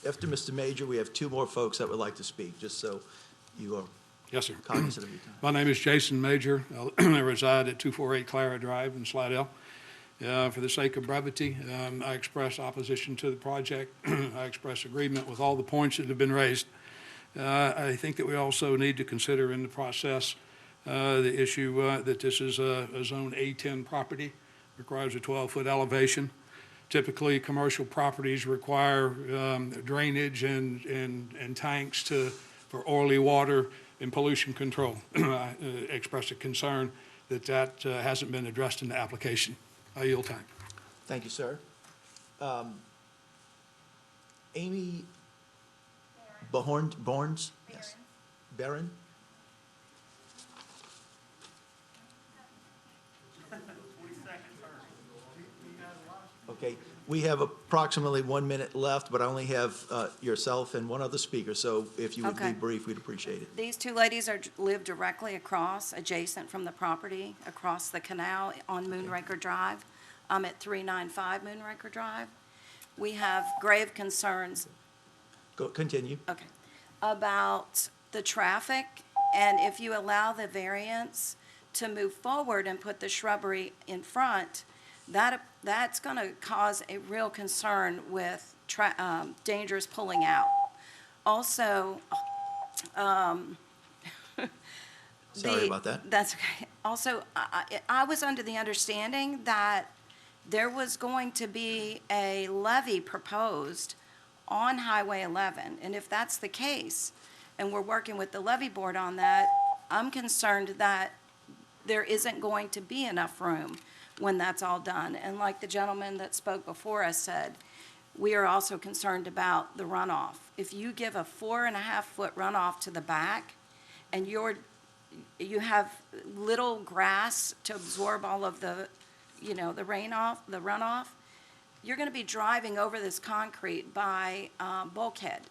after Mr. Major, we have two more folks that would like to speak, just so you are Yes, sir. cognizant of your time. My name is Jason Major. I reside at 248 Clara Drive in Slidell. For the sake of brevity, I express opposition to the project. I express agreement with all the points that have been raised. I think that we also need to consider in the process the issue that this is a Zone A10 property, requires a 12-foot elevation. Typically, commercial properties require drainage and tanks for oily water and pollution control. I express a concern that hasn't been addressed in the application. I yield time. Thank you, sir. Amy Barnes? Yes. Barron? Okay, we have approximately 1 minute left, but I only have yourself and one other speaker, so if you would be Okay. brief, we'd appreciate it. These two ladies live directly across, adjacent from the property, across the canal on Moonraker Drive. I'm at 395 Moonraker Drive. We have grave concerns Continue. Okay. about the traffic, and if you allow the variance to move forward and put the shrubbery in front, that's going to cause a real concern with dangerous pulling out. Also, Sorry about that. That's okay. Also, I was under the understanding that there was going to be a levy proposed on Highway 11, and if that's the case, and we're working with the levy board on that, I'm concerned that there isn't going to be enough room when that's all done. And like the gentleman that spoke before us said, we are also concerned about the runoff. If you give a 4.5-foot runoff to the back, and you have little grass to absorb all of the, the runoff, you're going to be driving over this concrete by bulkhead.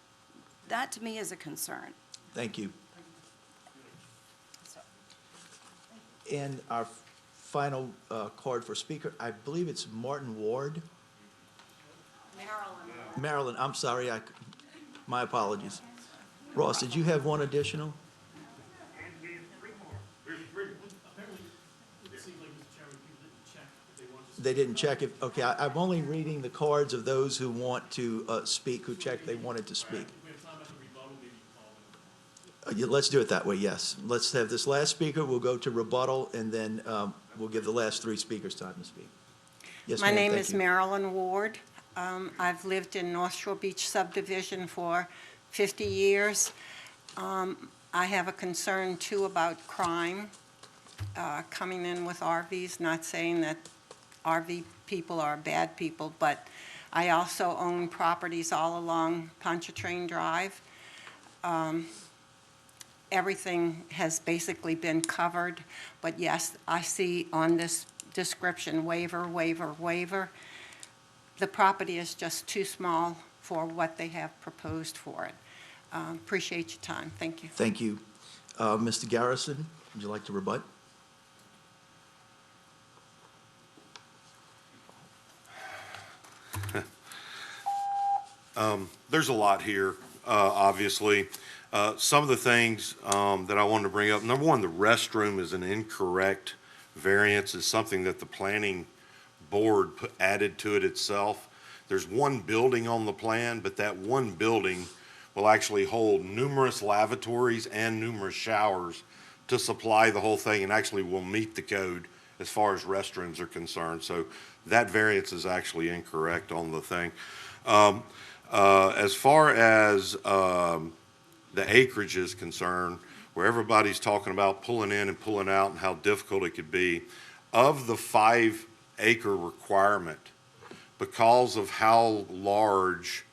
That, to me, is a concern. Thank you. And our final card for speaker, I believe it's Martin Ward. Marilyn, I'm sorry, my apologies. Ross, did you have one additional? They didn't check it, okay, I'm only reading the cards of those who want to speak, who checked they wanted to speak. Let's do it that way, yes. Let's have this last speaker, we'll go to rebuttal, and then we'll give the last 3 speakers time to speak. Yes, My ma'am, name thank is you. Marilyn Ward. I've lived in North Shore Beach subdivision for 50 years. I have a concern, too, about crime coming in with RVs, not saying that RV people are bad people, but I also own properties all along Pontchartrain Drive. Everything has basically been covered, but yes, I see on this description waiver, waiver, waiver. The property is just too small for what they have proposed for it. Appreciate your time. Thank you. Thank you. Mr. Garrison, would you like to rebut? There's a lot here, obviously. Some of the things that I wanted to bring up, number one, the restroom is an incorrect variance, is something that the planning board added to it itself. There's one building on the plan, but that one building will actually hold numerous lavatories and numerous showers to supply the whole thing, and actually will meet the code as far as restrooms are concerned. So that variance is actually incorrect on the thing. As far as the acreage is concerned, where everybody's talking about pulling in and pulling out and how difficult it could be, of the 5-acre requirement, because of how large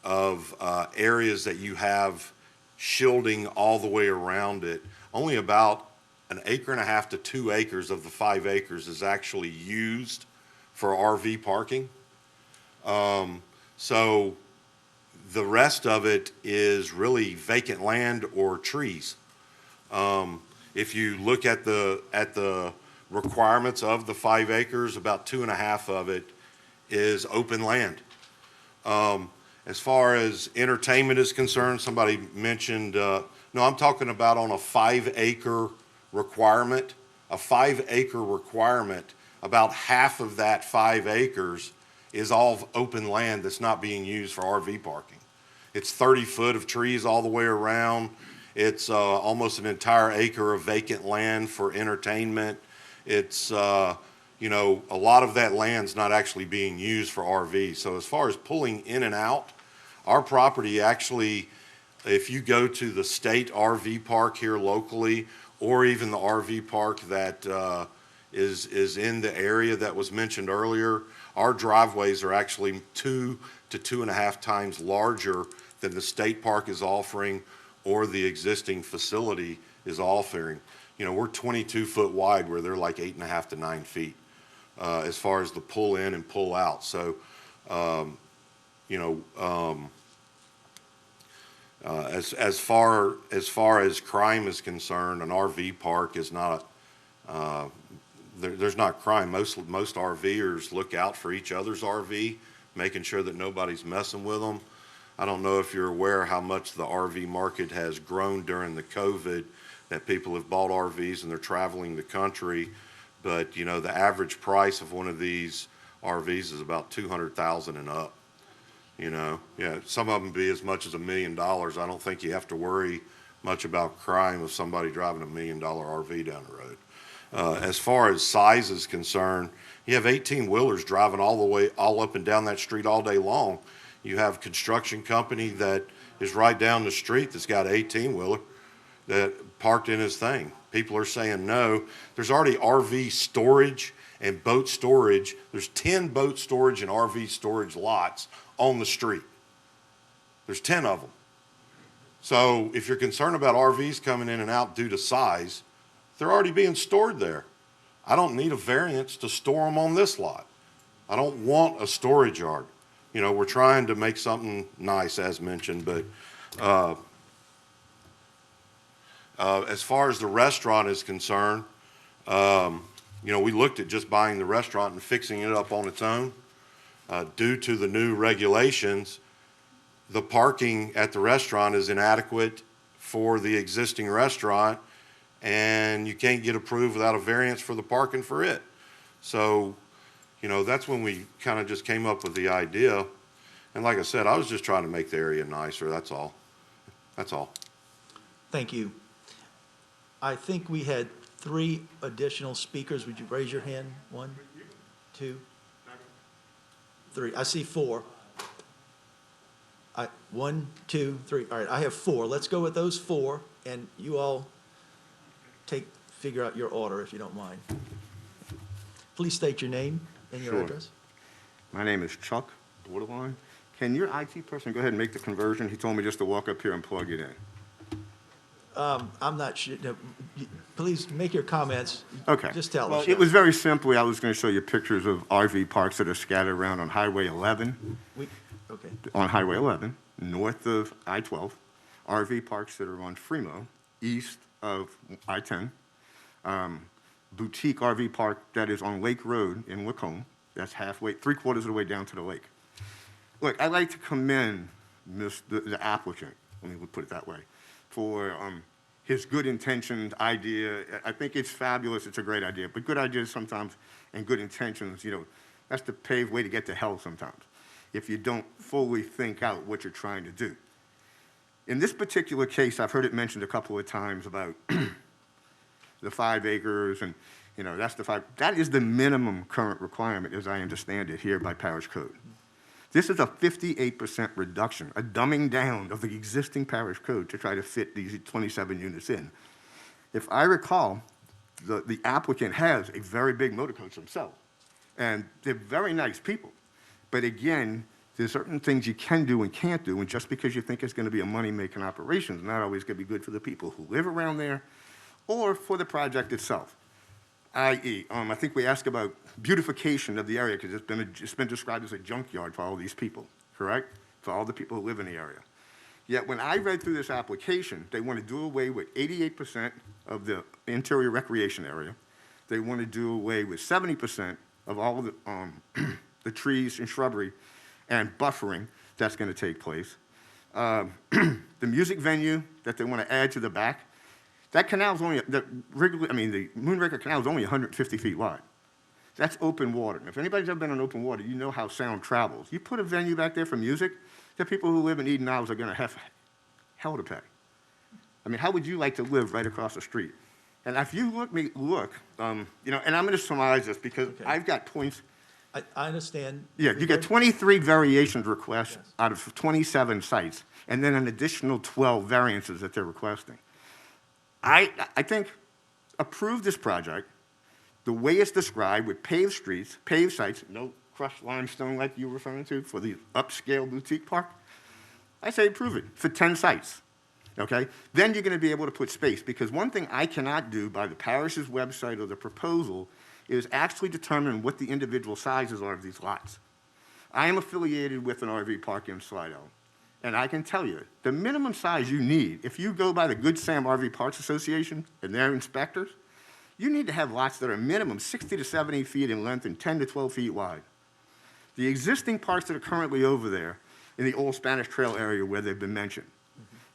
of areas that you have shielding all the way around it, only about 1.5 acres to 2 acres of the 5 acres is actually used for RV parking. So the rest of it is really vacant land or trees. If you look at the requirements of the 5 acres, about 2.5 of it is open land. As far as entertainment is concerned, somebody mentioned, no, I'm talking about on a 5-acre requirement. A 5-acre requirement, about half of that 5 acres is all open land that's not being used for RV parking. It's 30 foot of trees all the way around. It's almost an entire acre of vacant land for entertainment. It's, a lot of that land's not actually being used for RV. So as far as pulling in and out, our property actually, if you go to the state RV park here locally, or even the RV park that is in the area that was mentioned earlier, our driveways are actually 2 to 2.5 times larger than the state park is offering or the existing facility is offering. We're 22 foot wide where they're like 8.5 to 9 feet as far as the pull in and pull out. So, as far as crime is concerned, an RV park is not there's not crime. Most RVers look out for each other's RV, making sure that nobody's messing with them. I don't know if you're aware how much the RV market has grown during the COVID, that people have bought RVs and they're traveling the country. But, you know, the average price of one of these RVs is about $200,000 and up. You know, yeah, some of them be as much as $1 million. I don't think you have to worry much about crime with somebody driving $1 million RV down the road. As far as size is concerned, you have 18-wheelers driving all up and down that street all day long. You have a construction company that is right down the street that's got an 18-wheeler that parked in his thing. People are saying no. There's already RV storage and boat storage. There's 10 boat storage and RV storage lots on the street. There's 10 of them. So if you're concerned about RVs coming in and out due to size, they're already being stored there. I don't need a variance to store them on this lot. I don't want a storage yard. You know, we're trying to make something nice, as mentioned, but as far as the restaurant is concerned, you know, we looked at just buying the restaurant and fixing it up on its own. Due to the new regulations, the parking at the restaurant is inadequate for the existing restaurant, and you can't get approved without a variance for the parking for it. So, you know, that's when we kind of just came up with the idea. And like I said, I was just trying to make the area nicer, that's all. That's all. Thank you. I think we had 3 additional speakers. Would you raise your hand? 1, 2, 3. I see 4. 1, 2, 3. All right, I have 4. Let's go with those 4, and you all figure out your order if you don't mind. Please state your name and your address. My name is Chuck Borderline. Can your IT person go ahead and make the conversion? He told me just to walk up here and plug it in. I'm not sure. No, please make your comments. Okay. Just tell Well, us. it was very simply, I was going to show you pictures of RV parks that are scattered around on Highway 11. Okay. On Highway 11, north of I-12. RV parks that are on Fremont, east of I-10. Boutique RV park that is on Lake Road in Lacombe. That's halfway, 3/4 of the way down to the lake. Look, I'd like to commend the applicant, let me put it that way, for his good intentioned idea. I think it's fabulous, it's a great idea, but good ideas sometimes and good intentions, you know, that's the paved way to get to hell sometimes, if you don't fully think out what you're trying to do. In this particular case, I've heard it mentioned a couple of times about the 5 acres and, you know, that is the minimum current requirement, as I understand it, here by Parish Code. This is a 58% reduction, a dumbing down of the existing Parish Code to try to fit these 27 units in. If I recall, the applicant has a very big motor coach himself, and they're very nice people. But again, there's certain things you can do and can't do, and just because you think it's going to be a money-making operation is not always going to be good for the people who live around there or for the project itself. I.e., I think we asked about beautification of the area because it's been described as a junkyard for all these people, correct? For all the people who live in the area. Yet when I read through this application, they want to do away with 88% of the interior recreation area. They want to do away with 70% of all of the trees and shrubbery and buffering that's going to take place. The music venue that they want to add to the back, that canal's only, the Moonraker Canal is only 150 feet wide. That's open water. And if anybody's ever been on open water, you know how sound travels. You put a venue back there for music, the people who live in Eden Isles are going to have hell to pay. I mean, how would you like to live right across the street? And if you look, you know, and I'm going to summarize this because I've got points. I understand. Yeah, you got 23 variations requests out of 27 sites, and then an additional 12 variances that they're requesting. I think approve this project the way it's described with paved streets, paved sites, no crushed limestone like you were referring to for the upscale boutique park. I say approve it for 10 sites, okay? Then you're going to be able to put space, because one thing I cannot do by the parish's website or the proposal is actually determine what the individual sizes are of these lots. I am affiliated with an RV park in Slidell, and I can tell you, the minimum size you need, if you go by the Good Sam RV Parks Association and their inspectors, You need to have lots that are minimum 60 to 70 feet in length and 10 to 12 feet wide. The existing parts that are currently over there in the old Spanish Trail area where they've been mentioned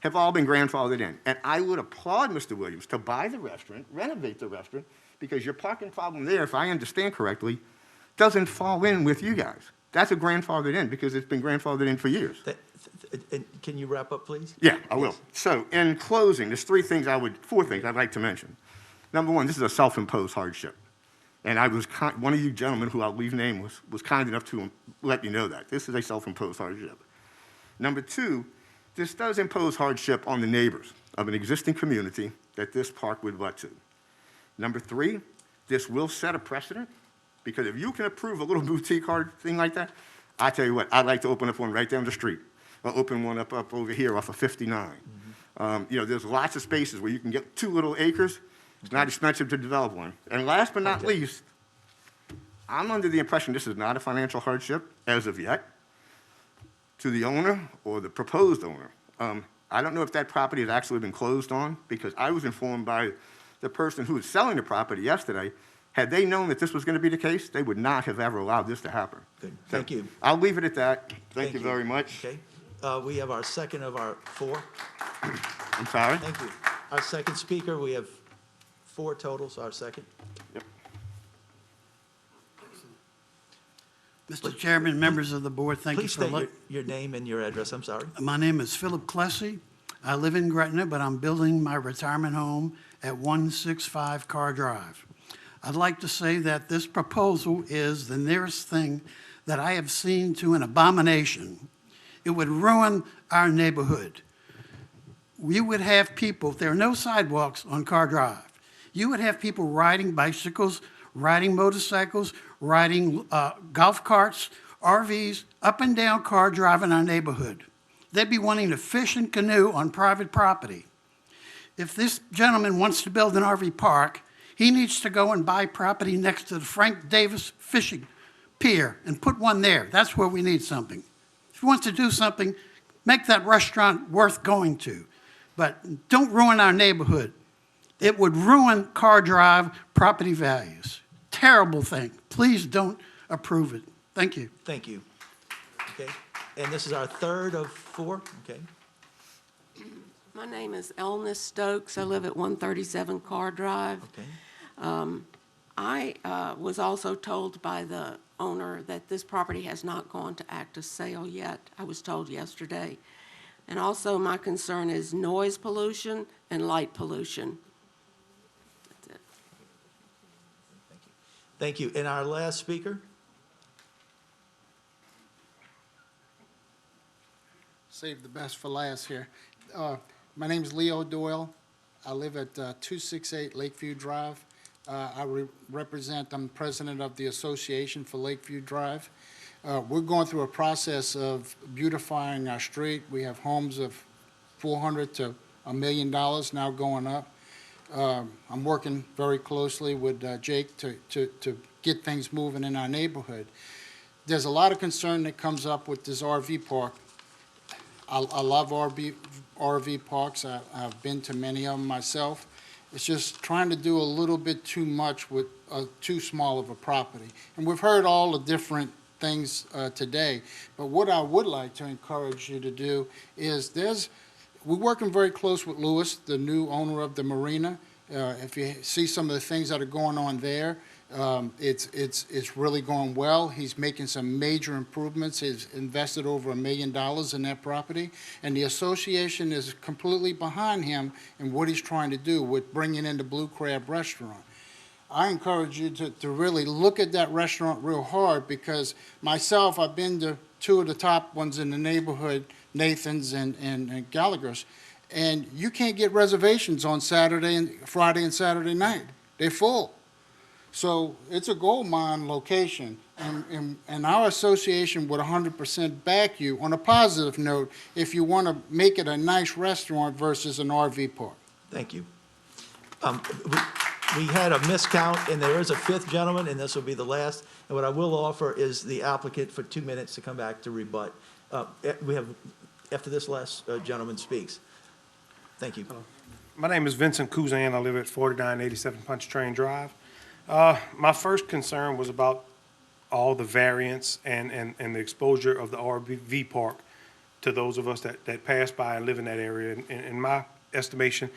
have all been grandfathered in. And I would applaud Mr. Williams to buy the restaurant, renovate the restaurant, because your parking problem there, if I understand correctly, doesn't fall in with you guys. That's a grandfathered in because it's been grandfathered in for years. And can you wrap up, please? Yeah, I will. So in closing, there's four things I'd like to mention. Number one, this is a self-imposed hardship. And one of you gentlemen, who I'll leave nameless, was kind enough to let me know that. This is a self-imposed hardship. Number two, this does impose hardship on the neighbors of an existing community that this park would let to. Number three, this will set a precedent, because if you can approve a little boutique thing like that, I tell you what, I'd like to open up one right down the street, or open one up over here off of 59. There's lots of spaces where you can get 2 little acres. It's not expensive to develop one. And last but not least, I'm under the impression this is not a financial hardship as of yet to the owner or the proposed owner. I don't know if that property has actually been closed on, because I was informed by the person who was selling the property yesterday, had they known that this was going to be the case, they would not have ever allowed this to happen. Good, thank you. I'll leave it at that. Thank you very much. Okay, we have our second of our 4. I'm sorry? Thank you. Our second speaker, we have 4 total, so our second. Yep. Mr. Chairman, members of the board, thank you Please for state your name and your address. I'm sorry. My name is Philip Klesse. I live in Gretna, but I'm building my retirement home at 165 Carr Drive. I'd like to say that this proposal is the nearest thing that I have seen to an abomination. It would ruin our neighborhood. We would have people, there are no sidewalks on Carr Drive. You would have people riding bicycles, riding motorcycles, riding golf carts, RVs, up and down Carr Drive in our neighborhood. They'd be wanting to fish and canoe on private property. If this gentleman wants to build an RV park, he needs to go and buy property next to the Frank Davis Fishing Pier and put one there. That's where we need something. If he wants to do something, make that restaurant worth going to. But don't ruin our neighborhood. It would ruin Carr Drive property values. Terrible thing. Please don't approve it. Thank you. Thank you. Okay, and this is our third of 4. Okay. My name is Elena Stokes. I live at 137 Carr Drive. Okay. I was also told by the owner that this property has not gone to active sale yet. I was told yesterday. And also my concern is noise pollution and light pollution. That's it. Thank you. And our last speaker? Save the best for last here. My name is Leo Doyle. I live at 268 Lakeview Drive. I'm president of the Association for Lakeview Drive. We're going through a process of beautifying our street. We have homes of $400,000 to $1 million now going up. I'm working very closely with Jake to get things moving in our neighborhood. There's a lot of concern that comes up with this RV park. I love RV parks. I've been to many of them myself. It's just trying to do a little bit too much with too small of a property. And we've heard all the different things today. But what I would like to encourage you to do is we're working very close with Lewis, the new owner of the marina. If you see some of the things that are going on there, it's really going well. He's making some major improvements. He's invested over $1 million in that property, and the association is completely behind him in what he's trying to do with bringing in the Blue Crab restaurant. I encourage you to really look at that restaurant real hard, because myself, I've been to 2 of the top ones in the neighborhood, Nathan's and Gallagher's, and you can't get reservations on Friday and Saturday night. They're full. So it's a gold mine location, and our association would 100% back you on a positive note if you want to make it a nice restaurant versus an RV park. Thank you. We had a miscount, and there is a 5th gentleman, and this will be the last. And what I will offer is the applicant for 2 minutes to come back to rebut. We have, after this last gentleman speaks. Thank you. My name is Vincent Kuzan. I live at 4987 Punch Train Drive. My first concern was about all the variance and the exposure of the RV park to those of us that pass by and live in that area. In my estimation,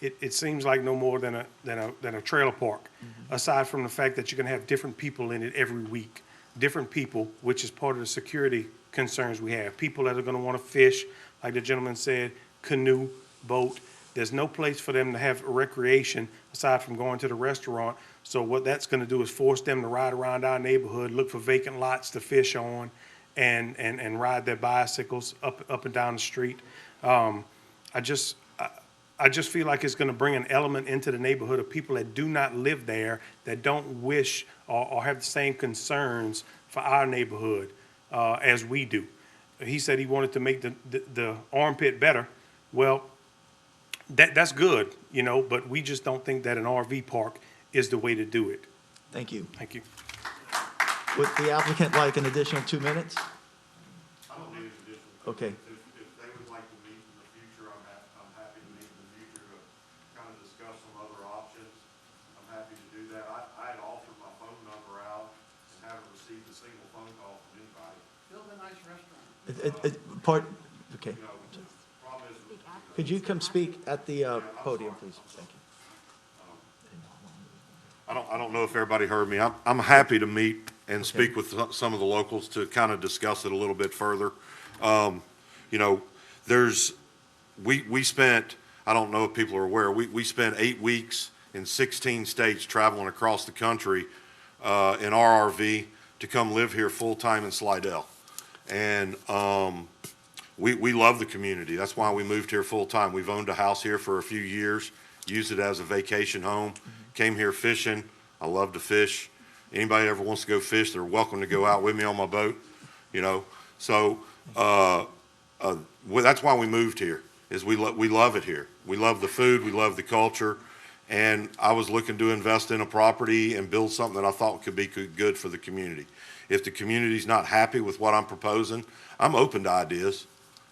it seems like no more than a trailer park, aside from the fact that you're gonna have different people in it every week. Different people, which is part of the security concerns we have. People that are gonna wanna fish, like the gentleman said, canoe, boat. There's no place for them to have recreation aside from going to the restaurant. So what that's gonna do is force them to ride around our neighborhood, look for vacant lots to fish on, and ride their bicycles up and down the street. I just feel like it's gonna bring an element into the neighborhood of people that do not live there, that don't wish or have the same concerns for our neighborhood as we do. He said he wanted to make the armpit better. Well, that's good, you know, but we just don't think that an RV park is the way to do it. Thank you. Thank you. Would the applicant like an additional 2 minutes? I don't need an additional. Okay. If they would like to meet in the future, I'm happy to meet in the future to kind of discuss some other options. I'm happy to do that. I had offered my phone number out and haven't received a single phone call from anybody. Build a nice restaurant. Okay. You know, problem is. Could you come speak at the podium, please? Thank you. I don't know if everybody heard me. I'm happy to meet and speak with some of the locals to kind of discuss it a little bit further. You know, we spent, I don't know if people are aware, we spent 8 weeks in 16 states traveling across the country in our RV to come live here full-time in Slidell. And we love the community. That's why we moved here full-time. We've owned a house here for a few years, used it as a vacation home, came here fishing. I love to fish. Anybody that ever wants to go fish, they're welcome to go out with me on my boat, you know. So that's why we moved here, is we love it here. We love the food, we love the culture, and I was looking to invest in a property and build something that I thought could be good for the community. If the community's not happy with what I'm proposing, I'm open to ideas.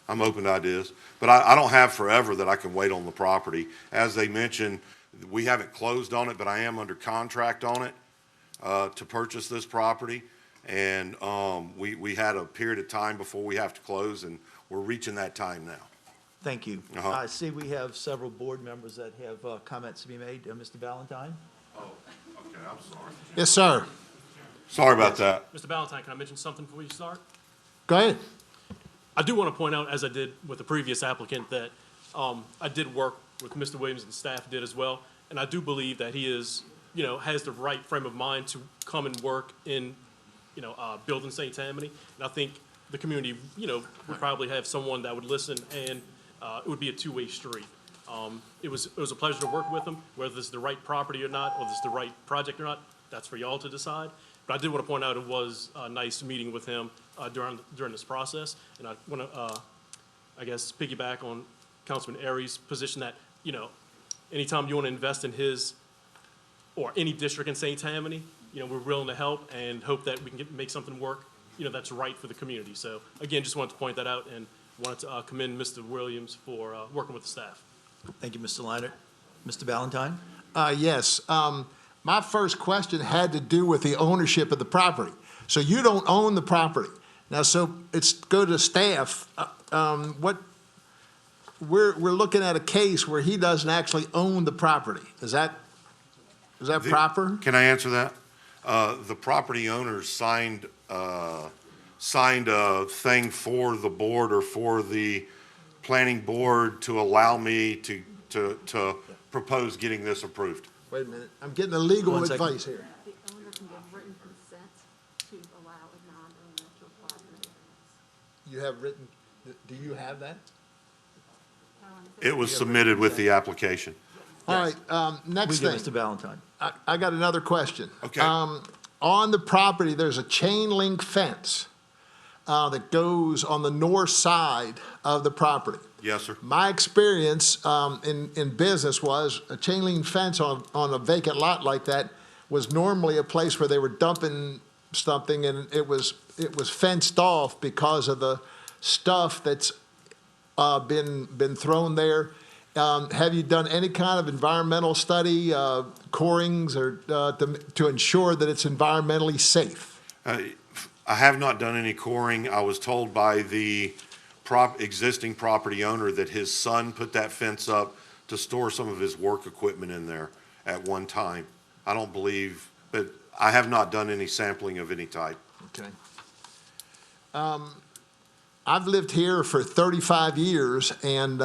But I don't have forever that I can wait on the property. As they mentioned, we haven't closed on it, but I am under contract on it to purchase this property. And we had a period of time before we have to close, and we're reaching that time now. Thank you. Uh-huh. I see we have several board members that have comments to be made. Mr. Valentine? Oh, okay, I'm sorry. Yes, sir. Sorry about that. Mr. Valentine, can I mention something before you start? Go ahead. I do want to point out, as I did with the previous applicant, that I did work with Mr. Williams and staff did as well, and I do believe that he is, you know, has the right frame of mind to come and work in, you know, building St. Tammany. And I think the community, you know, would probably have someone that would listen, and it would be a two-way street. It was a pleasure to work with him. Whether this is the right property or not, or this is the right project or not, that's for y'all to decide. But I did want to point out it was nice meeting with him during this process. And I want to, I guess, piggyback on Councilman Aries' position that, you know, anytime you want to invest in his or any district in St. Tammany, you know, we're willing to help and hope that we can make something work, you know, that's right for the community. So again, just wanted to point that out and wanted to commend Mr. Williams for working with the staff. Thank you, Mr. Leonard. Mr. Valentine? Yes. My first question had to do with the ownership of the property. So you don't own the property. Now, so it's go to staff. We're looking at a case where he doesn't actually own the property. Is that proper? Can I answer that? The property owners signed a thing for the board or for the planning board to allow me to propose getting this approved. Wait a minute. I'm getting a legal One second. advice here. The owner can give written consent to allow a non-owner to apply for the variance. You have written, do you have that? It was submitted with the application. All right, next We thing. give Mr. Valentine. I got another question. Okay. On the property, there's a chain link fence that goes on the north side of the property. Yes, sir. My experience in business was a chain link fence on a vacant lot like that was normally a place where they were dumping something, and it was fenced off because of the stuff that's been thrown there. Have you done any kind of environmental study, corings, or to ensure that it's environmentally safe? I have not done any coring. I was told by the existing property owner that his son put that fence up to store some of his work equipment in there at one time. I don't believe, but I have not done any sampling of any type. Okay. I've lived here for 35 years, and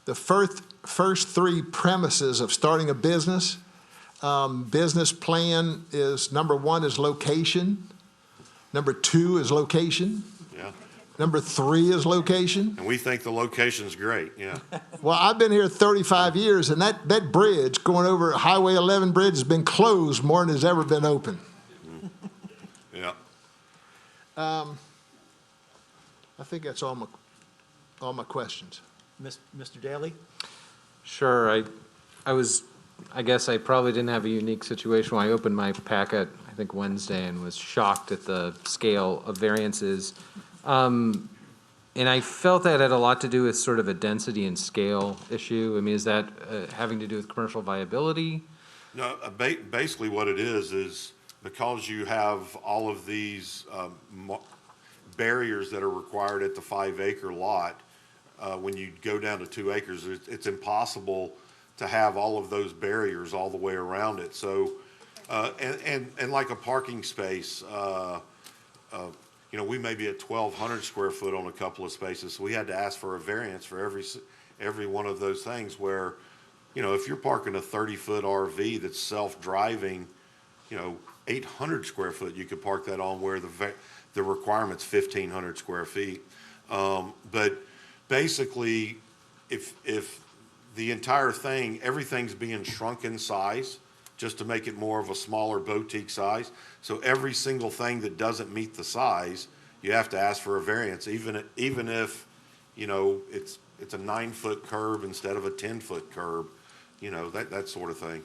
the first three premises of starting a business, business plan is, number one is location, number two is location, Yeah. number three is location. And we think the location's great, yeah. Well, I've been here 35 years, and that bridge going over Highway 11 bridge has been closed more than has ever been open. Yeah. I think that's all my questions. Mr. Daly? Sure, I guess I probably didn't have a unique situation when I opened my packet, I think Wednesday, and was shocked at the scale of variances. And I felt that had a lot to do with sort of a density and scale issue. I mean, is that having to do with commercial viability? No, basically what it is because you have all of these barriers that are required at the 5-acre lot, when you go down to 2 acres, it's impossible to have all of those barriers all the way around it. So, and like a parking space, we may be at 1,200 square foot on a couple of spaces. So we had to ask for a variance for every one of those things where, if you're parking a 30-foot RV that's self-driving, 800 square foot, you could park that on where the requirement's 1,500 square feet. But basically, if the entire thing, everything's being shrunk in size just to make it more of a smaller boutique size. So every single thing that doesn't meet the size, you have to ask for a variance, even if, it's a 9-foot curb instead of a 10-foot curb, that sort of thing.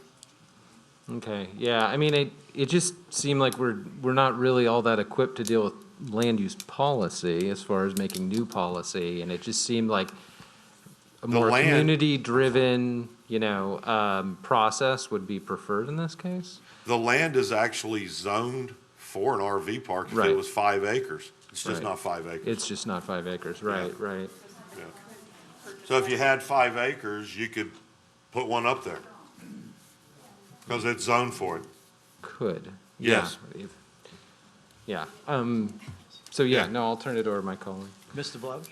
Okay, yeah, I mean, it just seemed like we're not really all that equipped to deal with land use policy as far as making new policy, and it just seemed like a more community-driven, process would be preferred in this case. The land is actually zoned for an RV park if Right. it was 5 acres. It's just Right. not 5 acres. It's just not 5 acres, right, right. Yeah. So if you had 5 acres, you could put one up there because it's zoned for it. Could. Yes. Yeah, so no, I'll turn it over to my colleague. Mr. Blouch?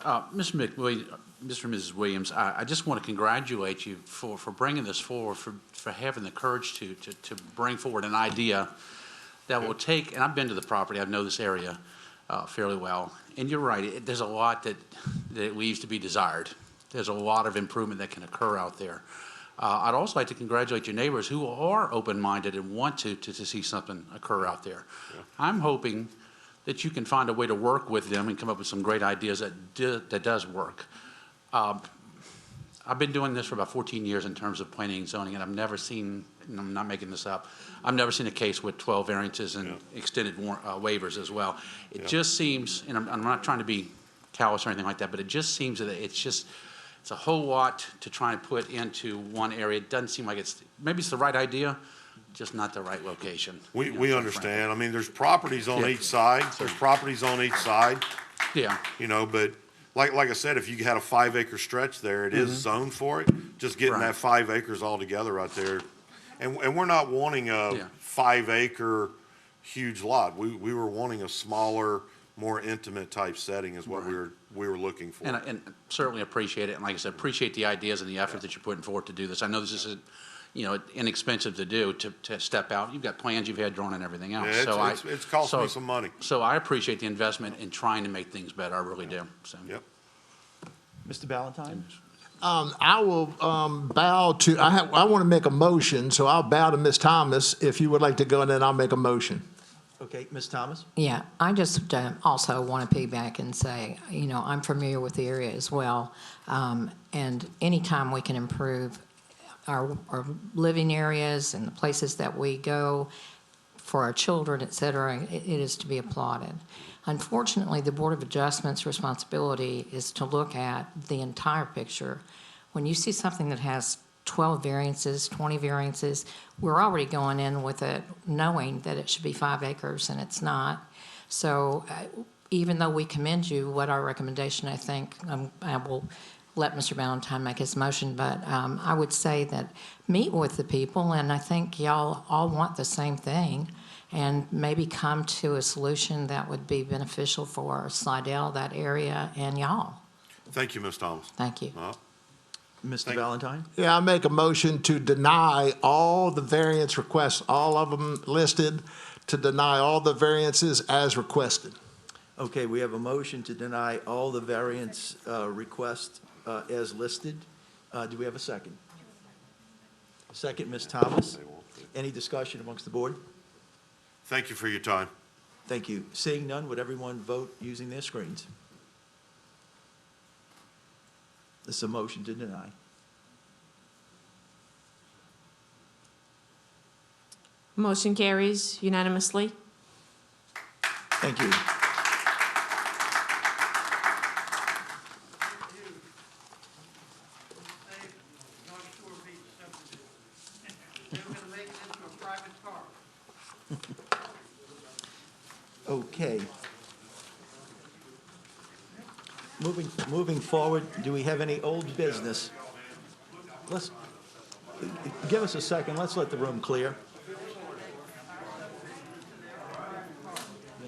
Mr. and Mrs. Williams, I just want to congratulate you for bringing this forward, for having the courage to bring forward an idea that will take, and I've been to the property, I know this area fairly well, and you're right, there's a lot that leaves to be desired. There's a lot of improvement that can occur out there. I'd also like to congratulate your neighbors who are open-minded and want to see something occur out there. Yeah. I'm hoping that you can find a way to work with them and come up with some great ideas that does work. I've been doing this for about 14 years in terms of planning and zoning, and I've never seen, and I'm not making this up, I've never seen a case with 12 variances and extended waivers as well. It just seems, and I'm not trying to be callous or anything like that, but it just seems that it's a whole lot to try and put into one area. It doesn't seem like maybe it's the right idea, just not the right location. We understand. I mean, there's properties on each side. There's properties on each side. Yeah. But like I said, if you had a 5-acre stretch there, it is zoned for it. Just getting that 5 acres all together right there. And we're not wanting a 5-acre huge lot. We were wanting a smaller, more intimate type setting is what we were looking for. And certainly appreciate it. And like I said, appreciate the ideas and the effort that you're putting forward to do this. I know this isn't, inexpensive to do, to step out. You've got plans you've had drawn and everything else. Yeah, it's cost me some money. So I appreciate the investment in trying to make things better. I really do. So. Yep. Mr. Valentine? I will bow to, I want to make a motion, so I'll bow to Ms. Thomas if you would like to go, and then I'll make a motion. Okay, Ms. Thomas? Yeah, I just also want to piggyback and say, I'm familiar with the area as well. And anytime we can improve our living areas and the places that we go for our children, et cetera, it is to be applauded. Unfortunately, the Board of Adjustment's responsibility is to look at the entire picture. When you see something that has 12 variances, 20 variances, we're already going in with it knowing that it should be 5 acres, and it's not. So even though we commend you, what our recommendation, I think, I will let Mr. Valentine make his motion, but I would say that meet with the people, and I think y'all all want the same thing, and maybe come to a solution that would be beneficial for Slidell, that area, and y'all. Thank you, Ms. Thomas. Thank you. Mr. Valentine? Yeah, I make a motion to deny all the variance requests, all of them listed, to deny all the variances as requested. Okay, we have a motion to deny all the variance requests as listed. Do we have a second? Second, Ms. Thomas. Any discussion amongst the board? Thank you for your time. Thank you. Seeing none, would everyone vote using their screens? This is a motion to deny. Motion carries unanimously. Thank you. Okay. Moving forward, do we have any old business? Let's, give us a second, let's let the room clear.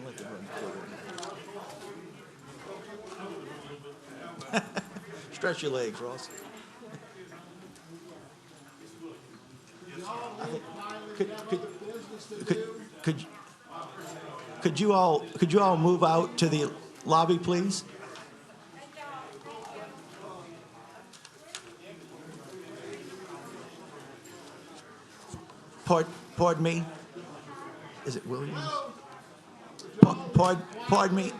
Let the room clear. Stretch your legs, Ross. Could you all move out to the lobby, please? Pardon me? Is it Williams? Pardon me?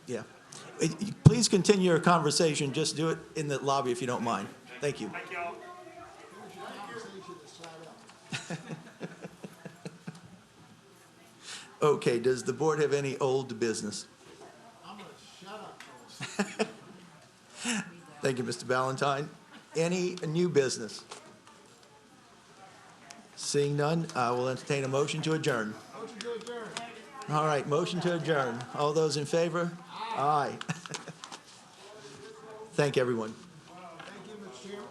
Yeah. Please continue your conversation. Just do it in the lobby if you don't mind. Thank you. Thank y'all. Okay, does the board have any old business? I'm going to shut up. Thank you, Mr. Valentine. Any new business? Seeing none, I will entertain a motion to adjourn. Motion to adjourn. All right, motion to adjourn. All those in favor? Aye. Thank everyone. Thank you, Mr. Chairman.